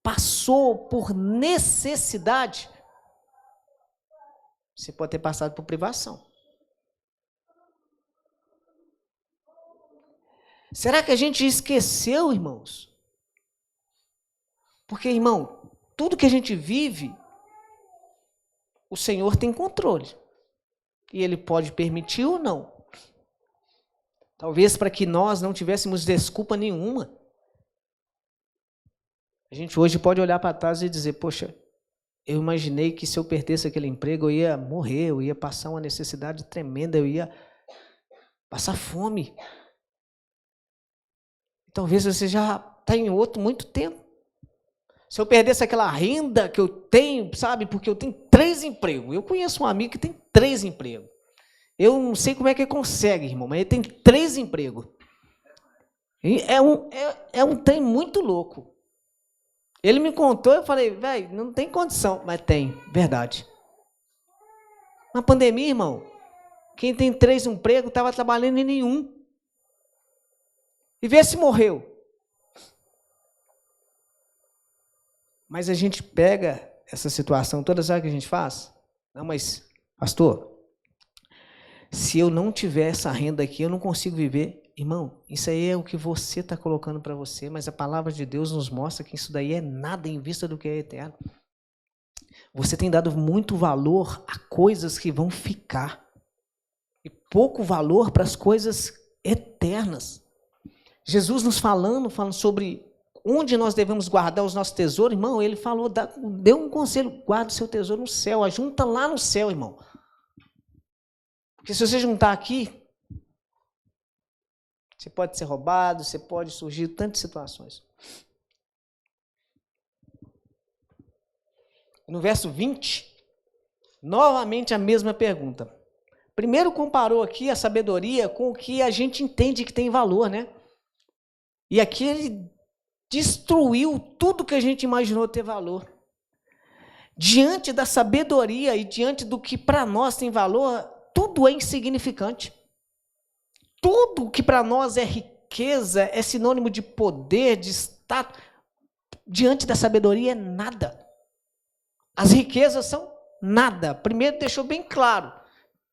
passou por necessidade. Você pode ter passado por privação. Será que a gente esqueceu, irmãos? Porque, irmão, tudo que a gente vive, o Senhor tem controle. E Ele pode permitir ou não. Talvez para que nós não tivéssemos desculpa nenhuma. A gente hoje pode olhar para trás e dizer, poxa, eu imaginei que se eu perdesse aquele emprego, eu ia morrer, eu ia passar uma necessidade tremenda, eu ia passar fome. Talvez você já está em outro muito tempo. Se eu perdesse aquela renda que eu tenho, sabe, porque eu tenho 3 empregos. Eu conheço um amigo que tem 3 empregos. Eu não sei como é que ele consegue, irmão, mas ele tem 3 empregos. E é um trem muito louco. Ele me contou, eu falei, velho, não tem condição. Mas tem, verdade. Na pandemia, irmão, quem tem 3 empregos estava trabalhando em nenhum. E vê se morreu. Mas a gente pega essa situação toda, sabe o que a gente faz? Não, mas, pastor, se eu não tiver essa renda aqui, eu não consigo viver. Irmão, isso aí é o que você está colocando para você, mas a palavra de Deus nos mostra que isso daí é nada em vista do que é eterno. Você tem dado muito valor a coisas que vão ficar e pouco valor para as coisas eternas. Jesus nos falando sobre onde nós devemos guardar os nossos tesouros, irmão, ele falou, deu um conselho, guarda o seu tesouro no céu, ajunta lá no céu, irmão. Porque se você juntar aqui, você pode ser roubado, você pode surgir tantas situações. No verso 20, novamente a mesma pergunta. Primeiro comparou aqui a sabedoria com o que a gente entende que tem valor, né? E aqui ele destruiu tudo que a gente imaginou ter valor. Diante da sabedoria e diante do que para nós tem valor, tudo é insignificante. Tudo que para nós é riqueza, é sinônimo de poder, de status, diante da sabedoria é nada. As riquezas são nada. Primeiro deixou bem claro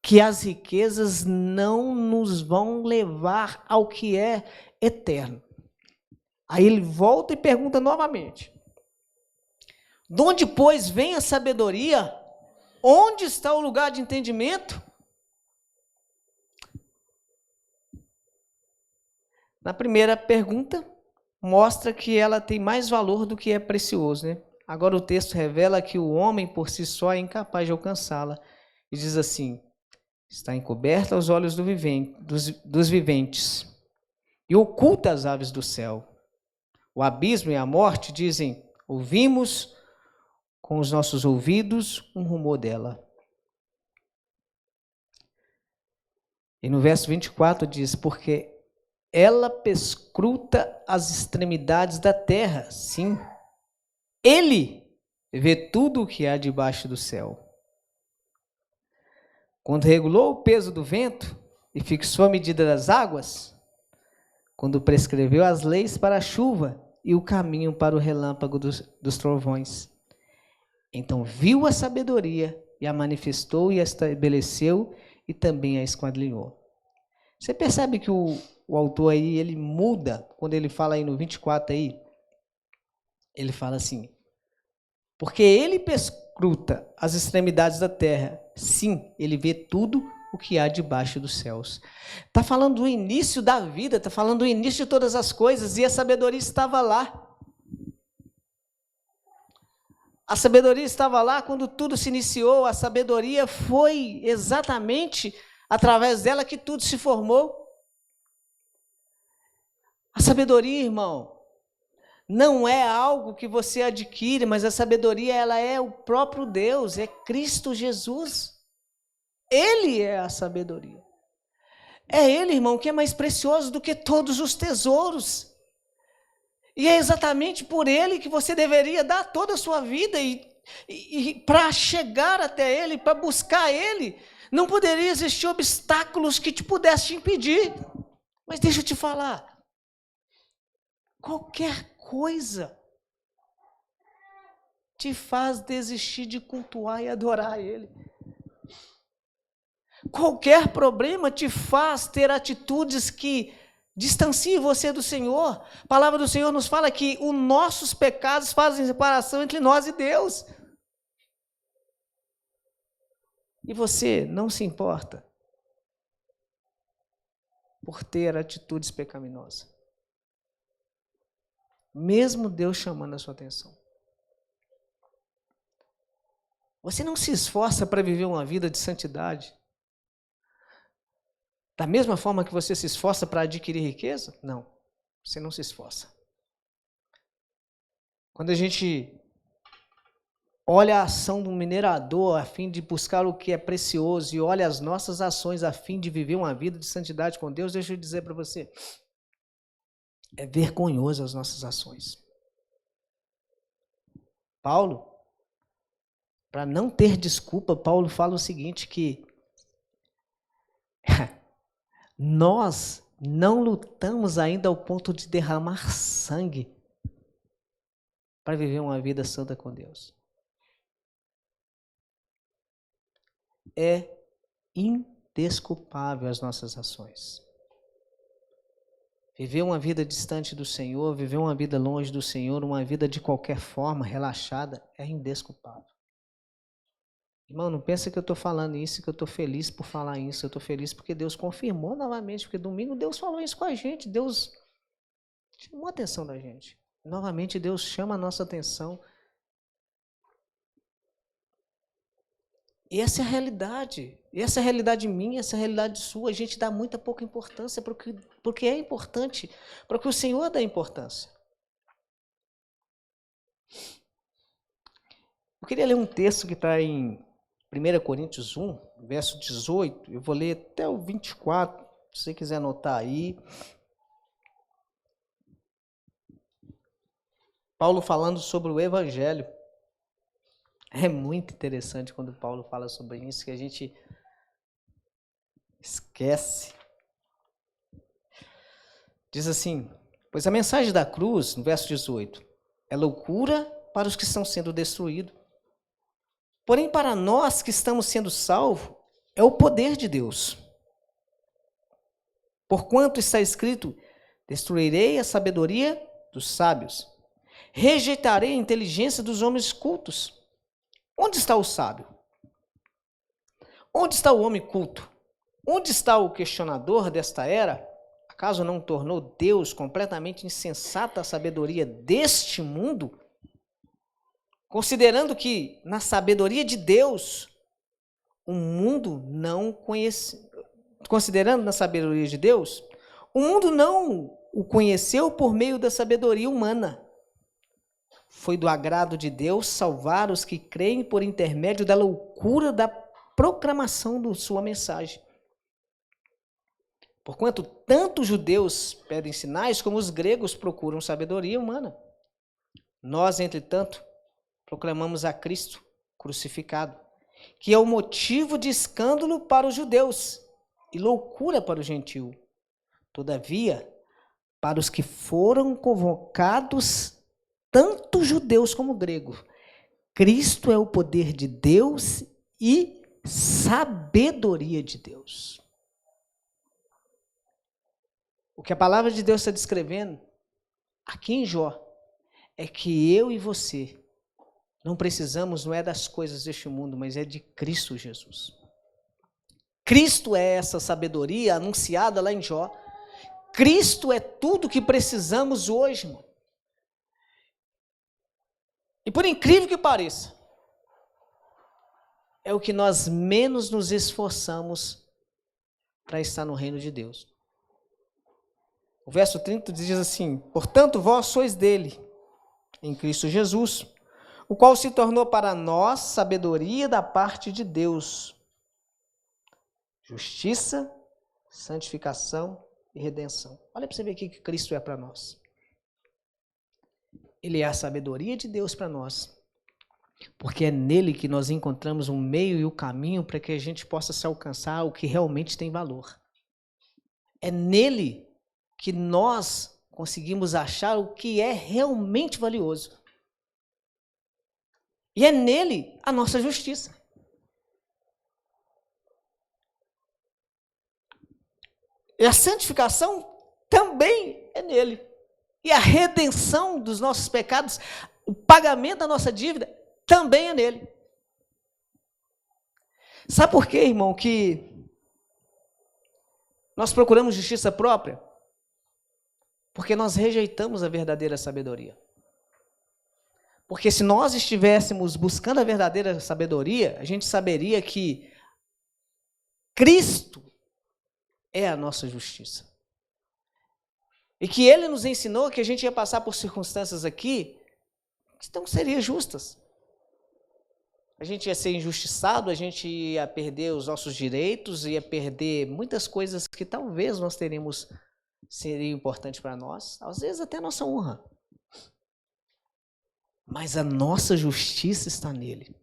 que as riquezas não nos vão levar ao que é eterno. Aí ele volta e pergunta novamente. De onde, pois, vem a sabedoria? Onde está o lugar de entendimento? Na primeira pergunta, mostra que ela tem mais valor do que é precioso, né? Agora o texto revela que o homem por si só é incapaz de alcançá-la. E diz assim, está encoberta aos olhos dos viventes e oculta às aves do céu. O abismo e a morte dizem, ouvimos com os nossos ouvidos um rumor dela. E no verso 24 diz, porque ela perscruta as extremidades da terra, sim. Ele vê tudo o que há debaixo do céu. Quando regulou o peso do vento e fixou a medida das águas, quando prescreveu as leis para a chuva e o caminho para o relâmpago dos trovões. Então viu a sabedoria e a manifestou e a estabeleceu e também a esquadrinhou. Você percebe que o autor aí, ele muda, quando ele fala aí no 24 aí, ele fala assim, porque ele perscruta as extremidades da terra, sim, ele vê tudo o que há debaixo dos céus. Está falando do início da vida, está falando do início de todas as coisas, e a sabedoria estava lá. A sabedoria estava lá quando tudo se iniciou, a sabedoria foi exatamente através dela que tudo se formou. A sabedoria, irmão, não é algo que você adquire, mas a sabedoria, ela é o próprio Deus, é Cristo Jesus. Ele é a sabedoria. É Ele, irmão, que é mais precioso do que todos os tesouros. E é exatamente por Ele que você deveria dar toda a sua vida e para chegar até Ele, para buscar Ele, não poderia existir obstáculos que te pudessem te impedir. Mas deixa eu te falar, qualquer coisa te faz desistir de cultuar e adorar Ele. Qualquer problema te faz ter atitudes que distanciem você do Senhor. A palavra do Senhor nos fala que os nossos pecados fazem separação entre nós e Deus. E você não se importa por ter atitudes pecaminosas. Mesmo Deus chamando a sua atenção. Você não se esforça para viver uma vida de santidade? Da mesma forma que você se esforça para adquirir riqueza? Não, você não se esforça. Quando a gente olha a ação do minerador a fim de buscar o que é precioso e olha as nossas ações a fim de viver uma vida de santidade com Deus, deixa eu dizer para você, é vergonhoso as nossas ações. Paulo, para não ter desculpa, Paulo fala o seguinte, que nós não lutamos ainda ao ponto de derramar sangue para viver uma vida santa com Deus. É indesculpável as nossas ações. Viver uma vida distante do Senhor, viver uma vida longe do Senhor, uma vida de qualquer forma, relaxada, é indesculpável. Irmão, não pensa que eu estou falando isso, que eu estou feliz por falar isso. Eu estou feliz porque Deus confirmou novamente, porque domingo Deus falou isso com a gente. Deus chamou a atenção da gente. Novamente Deus chama a nossa atenção. E essa é a realidade. E essa é a realidade minha, essa é a realidade sua. A gente dá muita pouca importância porque é importante, para o que o Senhor dá importância. Eu queria ler um texto que está em 1 Coríntios 1, verso 18, eu vou ler até o 24, se você quiser anotar aí. Paulo falando sobre o Evangelho. É muito interessante quando Paulo fala sobre isso, que a gente esquece. Diz assim, pois a mensagem da cruz, no verso 18, é loucura para os que estão sendo destruídos. Porém, para nós que estamos sendo salvos, é o poder de Deus. Porquanto está escrito, destruirei a sabedoria dos sábios, rejeitarei a inteligência dos homens cultos. Onde está o sábio? Onde está o homem culto? Onde está o questionador desta era? Acaso não tornou Deus completamente insensata a sabedoria deste mundo? Considerando que na sabedoria de Deus, o mundo não conhece. Considerando na sabedoria de Deus, o mundo não o conheceu por meio da sabedoria humana. Foi do agrado de Deus salvar os que creem por intermédio da loucura da proclamação da sua mensagem. Porquanto tanto os judeus pedem sinais, como os gregos procuram sabedoria humana. Nós, entretanto, proclamamos a Cristo crucificado, que é o motivo de escândalo para os judeus e loucura para o gentio. Todavia, para os que foram convocados, tanto judeus como gregos, Cristo é o poder de Deus e sabedoria de Deus. O que a palavra de Deus está descrevendo aqui em Jó é que eu e você não precisamos, não é das coisas deste mundo, mas é de Cristo Jesus. Cristo é essa sabedoria anunciada lá em Jó. Cristo é tudo que precisamos hoje, irmão. E por incrível que pareça, é o que nós menos nos esforçamos para estar no reino de Deus. O verso 30 diz assim, portanto, vós sois dele, em Cristo Jesus, o qual se tornou para nós sabedoria da parte de Deus, justiça, santificação e redenção. Olha para você ver o que Cristo é para nós. Ele é a sabedoria de Deus para nós, porque é nele que nós encontramos o meio e o caminho para que a gente possa se alcançar o que realmente tem valor. É nele que nós conseguimos achar o que é realmente valioso. E é nele a nossa justiça. E a santificação também é nele. E a redenção dos nossos pecados, o pagamento da nossa dívida, também é nele. Sabe por quê, irmão, que nós procuramos justiça própria? Porque nós rejeitamos a verdadeira sabedoria. Porque se nós estivéssemos buscando a verdadeira sabedoria, a gente saberia que Cristo é a nossa justiça. E que Ele nos ensinou que a gente ia passar por circunstâncias aqui que não seriam justas. A gente ia ser injustiçado, a gente ia perder os nossos direitos, ia perder muitas coisas que talvez nós teríamos, seriam importantes para nós, às vezes até a nossa honra. Mas a nossa justiça está nele.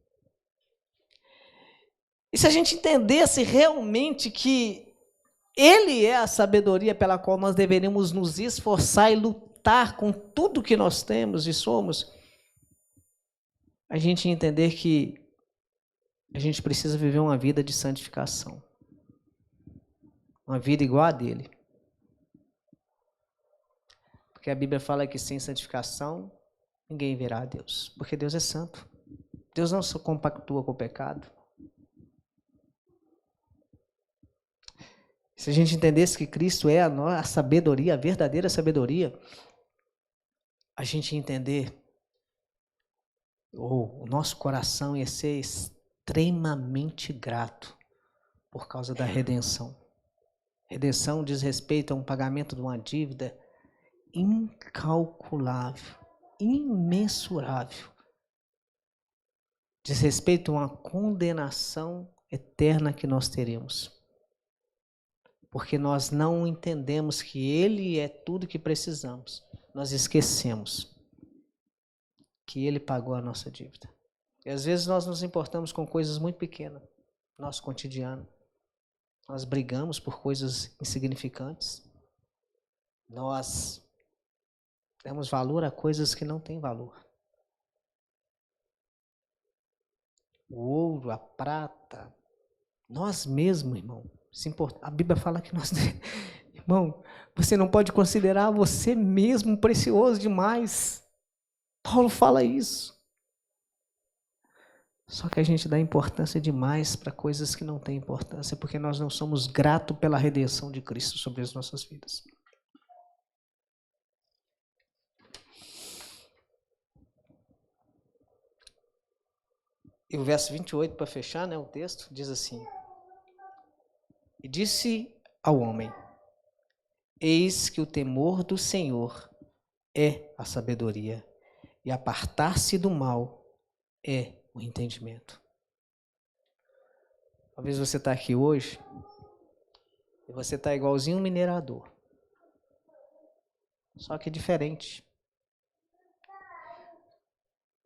E se a gente entendesse realmente que Ele é a sabedoria pela qual nós deveríamos nos esforçar e lutar com tudo que nós temos e somos, a gente ia entender que a gente precisa viver uma vida de santificação. Uma vida igual a dele. Porque a Bíblia fala que sem santificação ninguém verá a Deus. Porque Deus é santo. Deus não se compactua com o pecado. Se a gente entendesse que Cristo é a sabedoria, a verdadeira sabedoria, a gente ia entender, o nosso coração ia ser extremamente grato por causa da redenção. Redenção diz respeito a um pagamento de uma dívida incalculável, imensurável. Diz respeito a uma condenação eterna que nós teremos. Porque nós não entendemos que Ele é tudo que precisamos. Nós esquecemos que Ele pagou a nossa dívida. E às vezes nós nos importamos com coisas muito pequenas, nosso cotidiano. Nós brigamos por coisas insignificantes. Nós damos valor a coisas que não têm valor. O ouro, a prata, nós mesmos, irmão. A Bíblia fala que nós... Irmão, você não pode considerar você mesmo precioso demais. Paulo fala isso. Só que a gente dá importância demais para coisas que não têm importância, porque nós não somos gratos pela redenção de Cristo sobre as nossas vidas. E o verso 28, para fechar, né, o texto, diz assim: E disse ao homem: Eis que o temor do Senhor é a sabedoria, e apartar-se do mal é o entendimento. Talvez você está aqui hoje e você está igualzinho um minerador, só que diferente.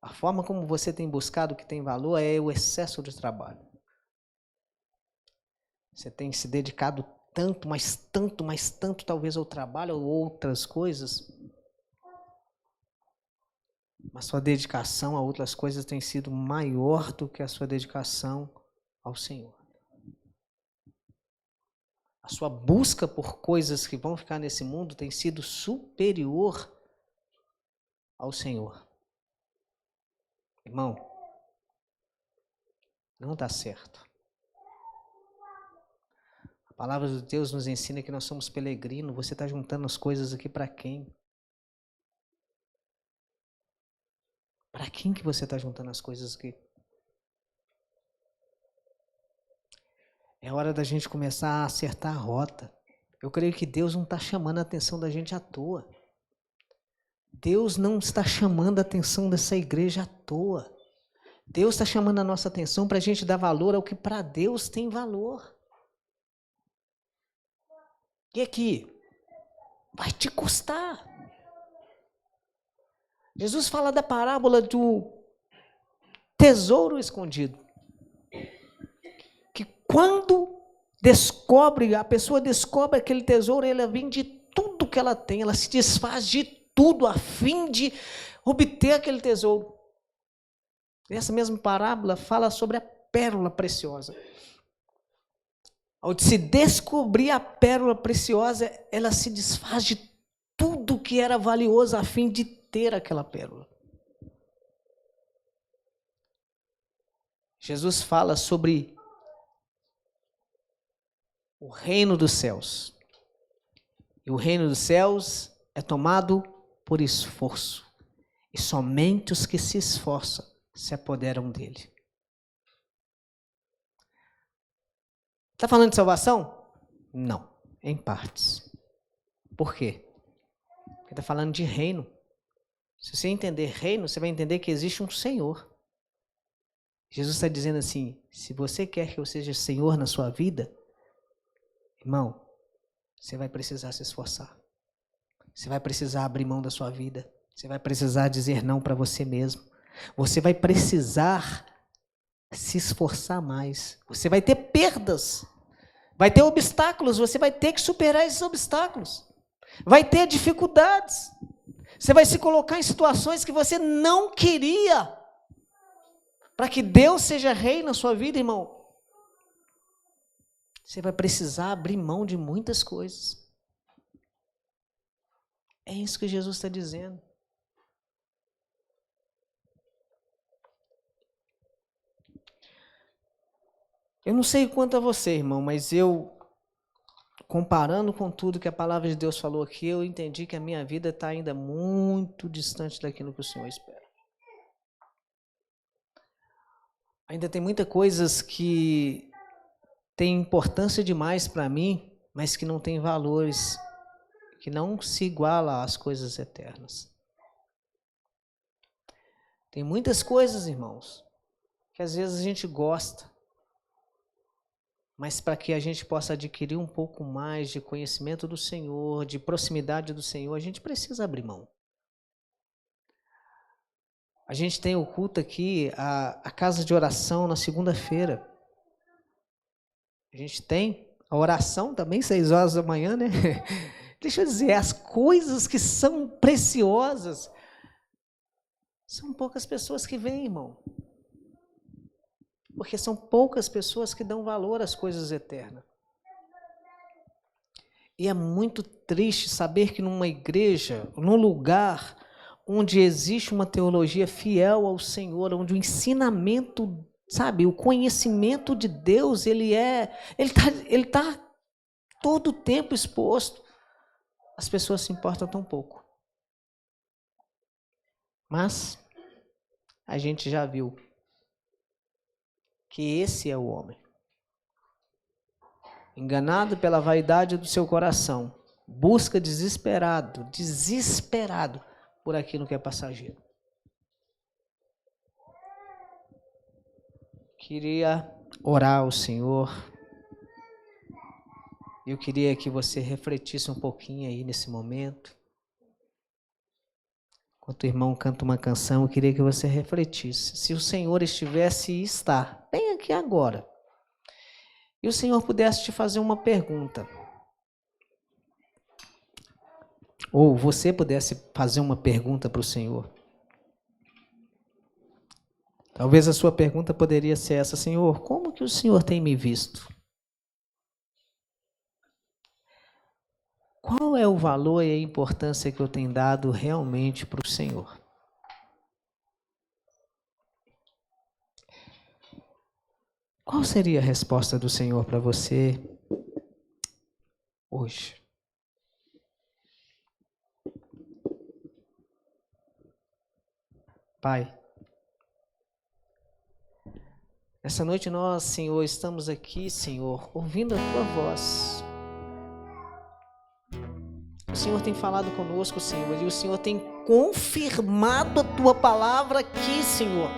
A forma como você tem buscado o que tem valor é o excesso de trabalho. Você tem se dedicado tanto, mas tanto, talvez ao trabalho ou outras coisas. Mas sua dedicação a outras coisas tem sido maior do que a sua dedicação ao Senhor. A sua busca por coisas que vão ficar nesse mundo tem sido superior ao Senhor. Irmão, não dá certo. A palavra de Deus nos ensina que nós somos peregrinos. Você está juntando as coisas aqui para quem? Para quem que você está juntando as coisas aqui? É hora da gente começar a acertar a rota. Eu creio que Deus não está chamando a atenção da gente à toa. Deus não está chamando a atenção dessa igreja à toa. Deus está chamando a nossa atenção para a gente dar valor ao que para Deus tem valor. E aqui, vai te custar. Jesus fala da parábola do tesouro escondido. Que quando a pessoa descobre aquele tesouro, ela vende tudo que ela tem, ela se desfaz de tudo a fim de obter aquele tesouro. Essa mesma parábola fala sobre a pérola preciosa. Ao se descobrir a pérola preciosa, ela se desfaz de tudo que era valioso a fim de ter aquela pérola. Jesus fala sobre o reino dos céus. E o reino dos céus é tomado por esforço. E somente os que se esforçam se apoderam dele. Está falando de salvação? Não, em partes. Por quê? Porque está falando de reino. Se você entender reino, você vai entender que existe um Senhor. Jesus está dizendo assim, se você quer que eu seja Senhor na sua vida, irmão, você vai precisar se esforçar. Você vai precisar abrir mão da sua vida. Você vai precisar dizer não para você mesmo. Você vai precisar se esforçar mais. Você vai ter perdas. Vai ter obstáculos. Você vai ter que superar esses obstáculos. Vai ter dificuldades. Você vai se colocar em situações que você não queria. Para que Deus seja rei na sua vida, irmão. Você vai precisar abrir mão de muitas coisas. É isso que Jesus está dizendo. Eu não sei quanto a você, irmão, mas eu, comparando com tudo que a palavra de Deus falou aqui, eu entendi que a minha vida está ainda muito distante daquilo que o Senhor espera. Ainda tem muitas coisas que têm importância demais para mim, mas que não têm valores, que não se igualam às coisas eternas. Tem muitas coisas, irmãos, que às vezes a gente gosta, mas para que a gente possa adquirir um pouco mais de conhecimento do Senhor, de proximidade do Senhor, a gente precisa abrir mão. A gente tem o culto aqui, a casa de oração na segunda-feira. A gente tem a oração também, 6 horas da manhã, né? Deixa eu dizer, as coisas que são preciosas, são poucas pessoas que vêm, irmão. Porque são poucas pessoas que dão valor às coisas eternas. E é muito triste saber que numa igreja, num lugar onde existe uma teologia fiel ao Senhor, onde o ensinamento, sabe, o conhecimento de Deus, ele tá todo o tempo exposto. As pessoas se importam tão pouco. Mas a gente já viu que esse é o homem. Enganado pela vaidade do seu coração, busca desesperado por aquilo que é passageiro. Queria orar ao Senhor. Eu queria que você refletisse um pouquinho aí nesse momento. Enquanto o irmão canta uma canção, eu queria que você refletisse. Se o Senhor estivesse e está bem aqui agora, e o Senhor pudesse te fazer uma pergunta, ou você pudesse fazer uma pergunta para o Senhor. Talvez a sua pergunta poderia ser essa: Senhor, como que o Senhor tem me visto? Qual é o valor e a importância que eu tenho dado realmente para o Senhor? Qual seria a resposta do Senhor para você hoje? Pai, essa noite nós, Senhor, estamos aqui, Senhor, ouvindo a Tua voz. O Senhor tem falado conosco, Senhor, e o Senhor tem confirmado a Tua palavra aqui, Senhor.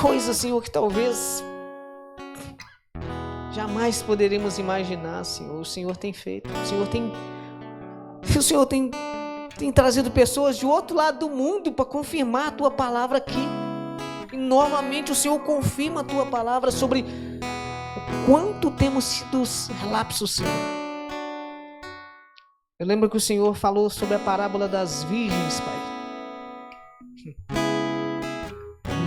Coisa, Senhor, que talvez jamais poderemos imaginar, Senhor. O Senhor tem feito. O Senhor tem trazido pessoas de outro lado do mundo para confirmar a Tua palavra aqui. E novamente o Senhor confirma a Tua palavra sobre o quanto temos sido relapsos, Senhor. Eu lembro que o Senhor falou sobre a parábola das virgens, Pai.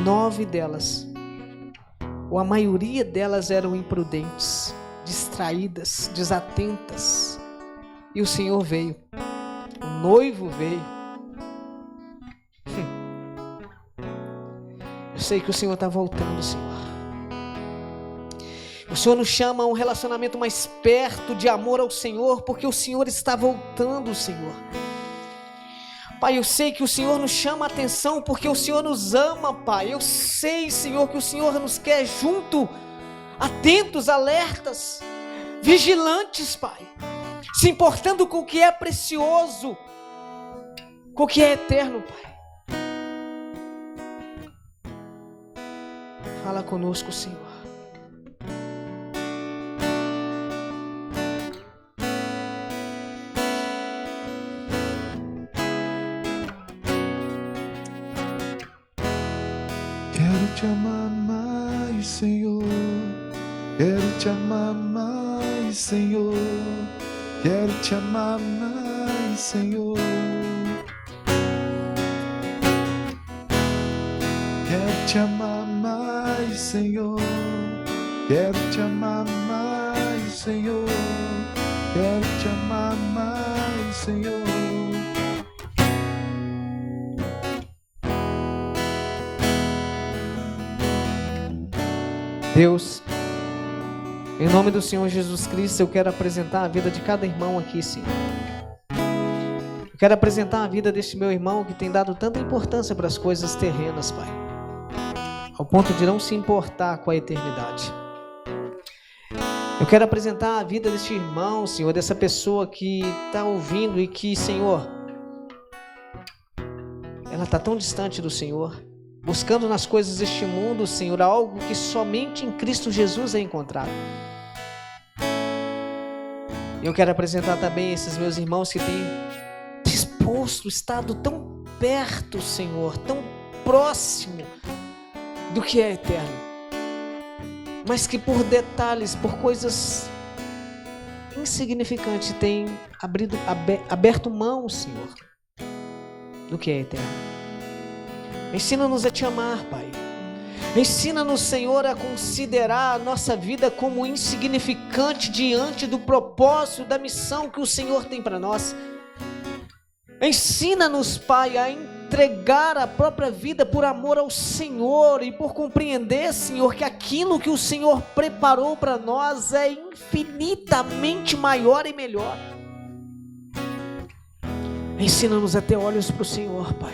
9 delas, ou a maioria delas, eram imprudentes, distraídas, desatentas. E o Senhor veio, o noivo veio. Eu sei que o Senhor está voltando, Senhor. O Senhor nos chama a um relacionamento mais perto de amor ao Senhor, porque o Senhor está voltando, Senhor. Pai, eu sei que o Senhor nos chama a atenção porque o Senhor nos ama, Pai. Eu sei, Senhor, que o Senhor nos quer junto, atentos, alertas, vigilantes, Pai. Se importando com o que é precioso, com o que é eterno, Pai. Fala conosco, Senhor. Quero te amar mais, Senhor. Quero te amar mais, Senhor. Quero te amar mais, Senhor. Quero te amar mais, Senhor. Quero te amar mais, Senhor. Quero te amar mais, Senhor. Deus, em nome do Senhor Jesus Cristo, eu quero apresentar a vida de cada irmão aqui, Senhor. Eu quero apresentar a vida deste meu irmão que tem dado tanta importância para as coisas terrenas, Pai, ao ponto de não se importar com a eternidade. Eu quero apresentar a vida deste irmão, Senhor, dessa pessoa que está ouvindo e que, Senhor, ela está tão distante do Senhor, buscando nas coisas deste mundo, Senhor, algo que somente em Cristo Jesus é encontrado. Eu quero apresentar também esses meus irmãos que têm disposto, estado tão perto, Senhor, tão próximo do que é eterno, mas que por detalhes, por coisas insignificantes, têm aberto mão, Senhor, do que é eterno. Ensina-nos a te amar, Pai. Ensina-nos, Senhor, a considerar a nossa vida como insignificante diante do propósito, da missão que o Senhor tem para nós. Ensina-nos, Pai, a entregar a própria vida por amor ao Senhor e por compreender, Senhor, que aquilo que o Senhor preparou para nós é infinitamente maior e melhor. Ensina-nos a ter olhos para o Senhor, Pai.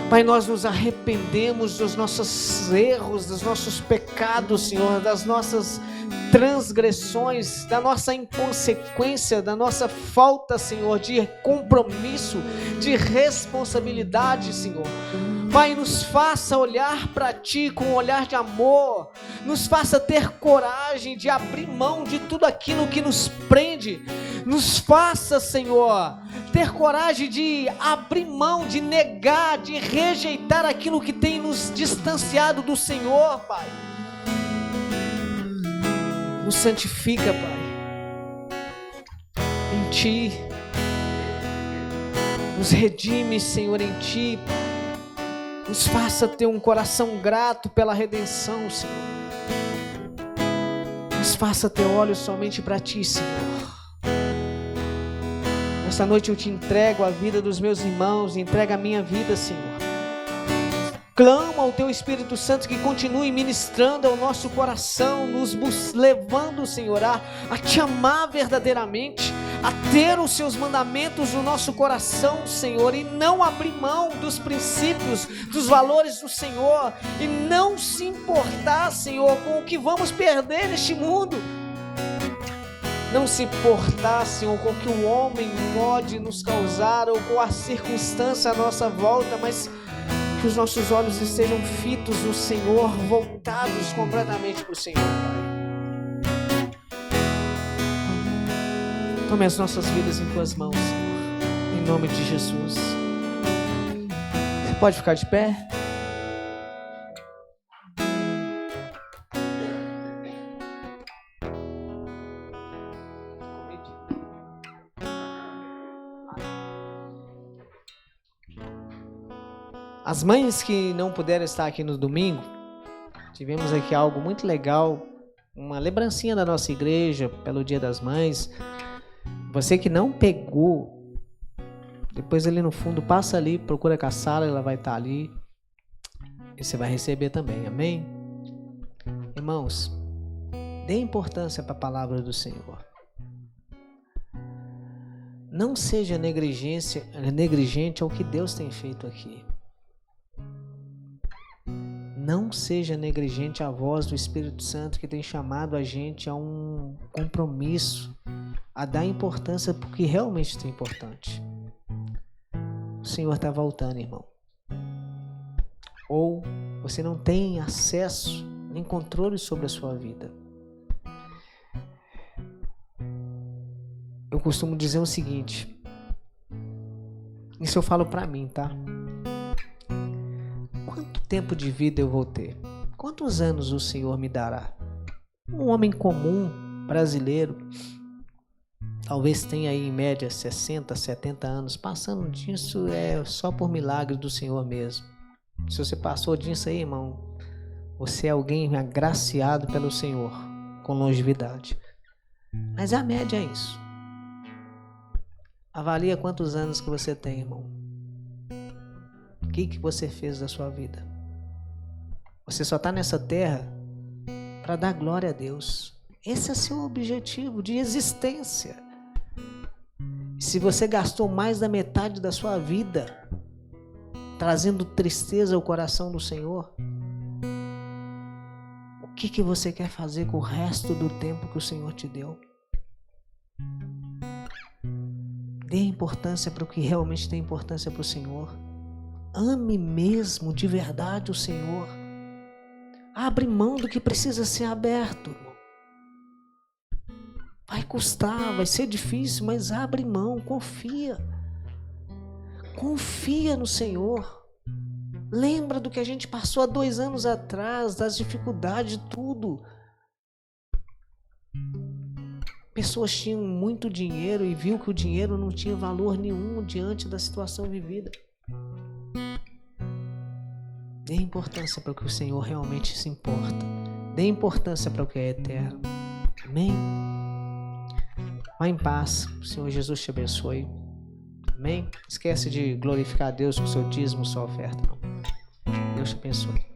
Pai, nós nos arrependemos dos nossos erros, dos nossos pecados, Senhor, das nossas transgressões, da nossa inconsequência, da nossa falta, Senhor, de compromisso, de responsabilidade, Senhor. Pai, nos faça olhar para Ti com um olhar de amor, nos faça ter coragem de abrir mão de tudo aquilo que nos prende, nos faça, Senhor, ter coragem de abrir mão, de negar, de rejeitar aquilo que tem nos distanciado do Senhor, Pai. Nos santifica, Pai, em Ti, nos redime, Senhor, em Ti, Pai. Nos faça ter um coração grato pela redenção, Senhor. Nos faça ter olhos somente para Ti, Senhor. Nesta noite eu Te entrego a vida dos meus irmãos, entrego a minha vida, Senhor. Clamo ao Teu Espírito Santo que continue ministrando ao nosso coração, nos levando, Senhor, a Te amar verdadeiramente, a ter os Seus mandamentos no nosso coração, Senhor, e não abrir mão dos princípios, dos valores do Senhor, e não se importar, Senhor, com o que vamos perder neste mundo. não se importar, Senhor, com o que o homem pode nos causar ou com a circunstância à nossa volta, mas que os nossos olhos estejam fitos no Senhor, voltados completamente para o Senhor, Pai. Tome as nossas vidas em Tuas mãos, Senhor, em nome de Jesus. Você pode ficar de pé? As mães que não puderam estar aqui no domingo, tivemos aqui algo muito legal, uma lembrancinha da nossa igreja pelo Dia das Mães. Você que não pegou, depois ali no fundo, passa ali, procura a Sara, ela vai estar ali e você vai receber também, amém? Irmãos, dê importância para a palavra do Senhor. Não seja negligente ao que Deus tem feito aqui. Não seja negligente à voz do Espírito Santo que tem chamado a gente a um compromisso, a dar importância porque realmente é importante. O Senhor está voltando, irmão. Ou você não tem acesso nem controle sobre a sua vida. Eu costumo dizer o seguinte, isso eu falo para mim, tá? Quanto tempo de vida eu vou ter? Quantos anos o Senhor me dará? Um homem comum, brasileiro, talvez tenha aí em média 60, 70 anos. Passando disso é só por milagre do Senhor mesmo. Se você passou disso aí, irmão, você é alguém agraciado pelo Senhor, com longevidade. Mas a média é isso. Avalia quantos anos que você tem, irmão. O que você fez da sua vida? Você só está nessa terra para dar glória a Deus. Esse é seu objetivo de existência. Se você gastou mais da metade da sua vida trazendo tristeza ao coração do Senhor, o que você quer fazer com o resto do tempo que o Senhor te deu? Dê importância para o que realmente tem importância para o Senhor. Ame mesmo, de verdade, o Senhor. Abre mão do que precisa ser aberto, irmão. Vai custar, vai ser difícil, mas abre mão, confia. Confia no Senhor. Lembra do que a gente passou há 2 anos atrás, das dificuldades, de tudo. Pessoas tinham muito dinheiro e viu que o dinheiro não tinha valor nenhum diante da situação vivida. Dê importância para o que o Senhor realmente se importa. Dê importância para o que é eterno. Amém? Vá em paz. O Senhor Jesus te abençoe. Amém? Esquece de glorificar a Deus com o seu dízimo, sua oferta. Não. Deus te abençoe.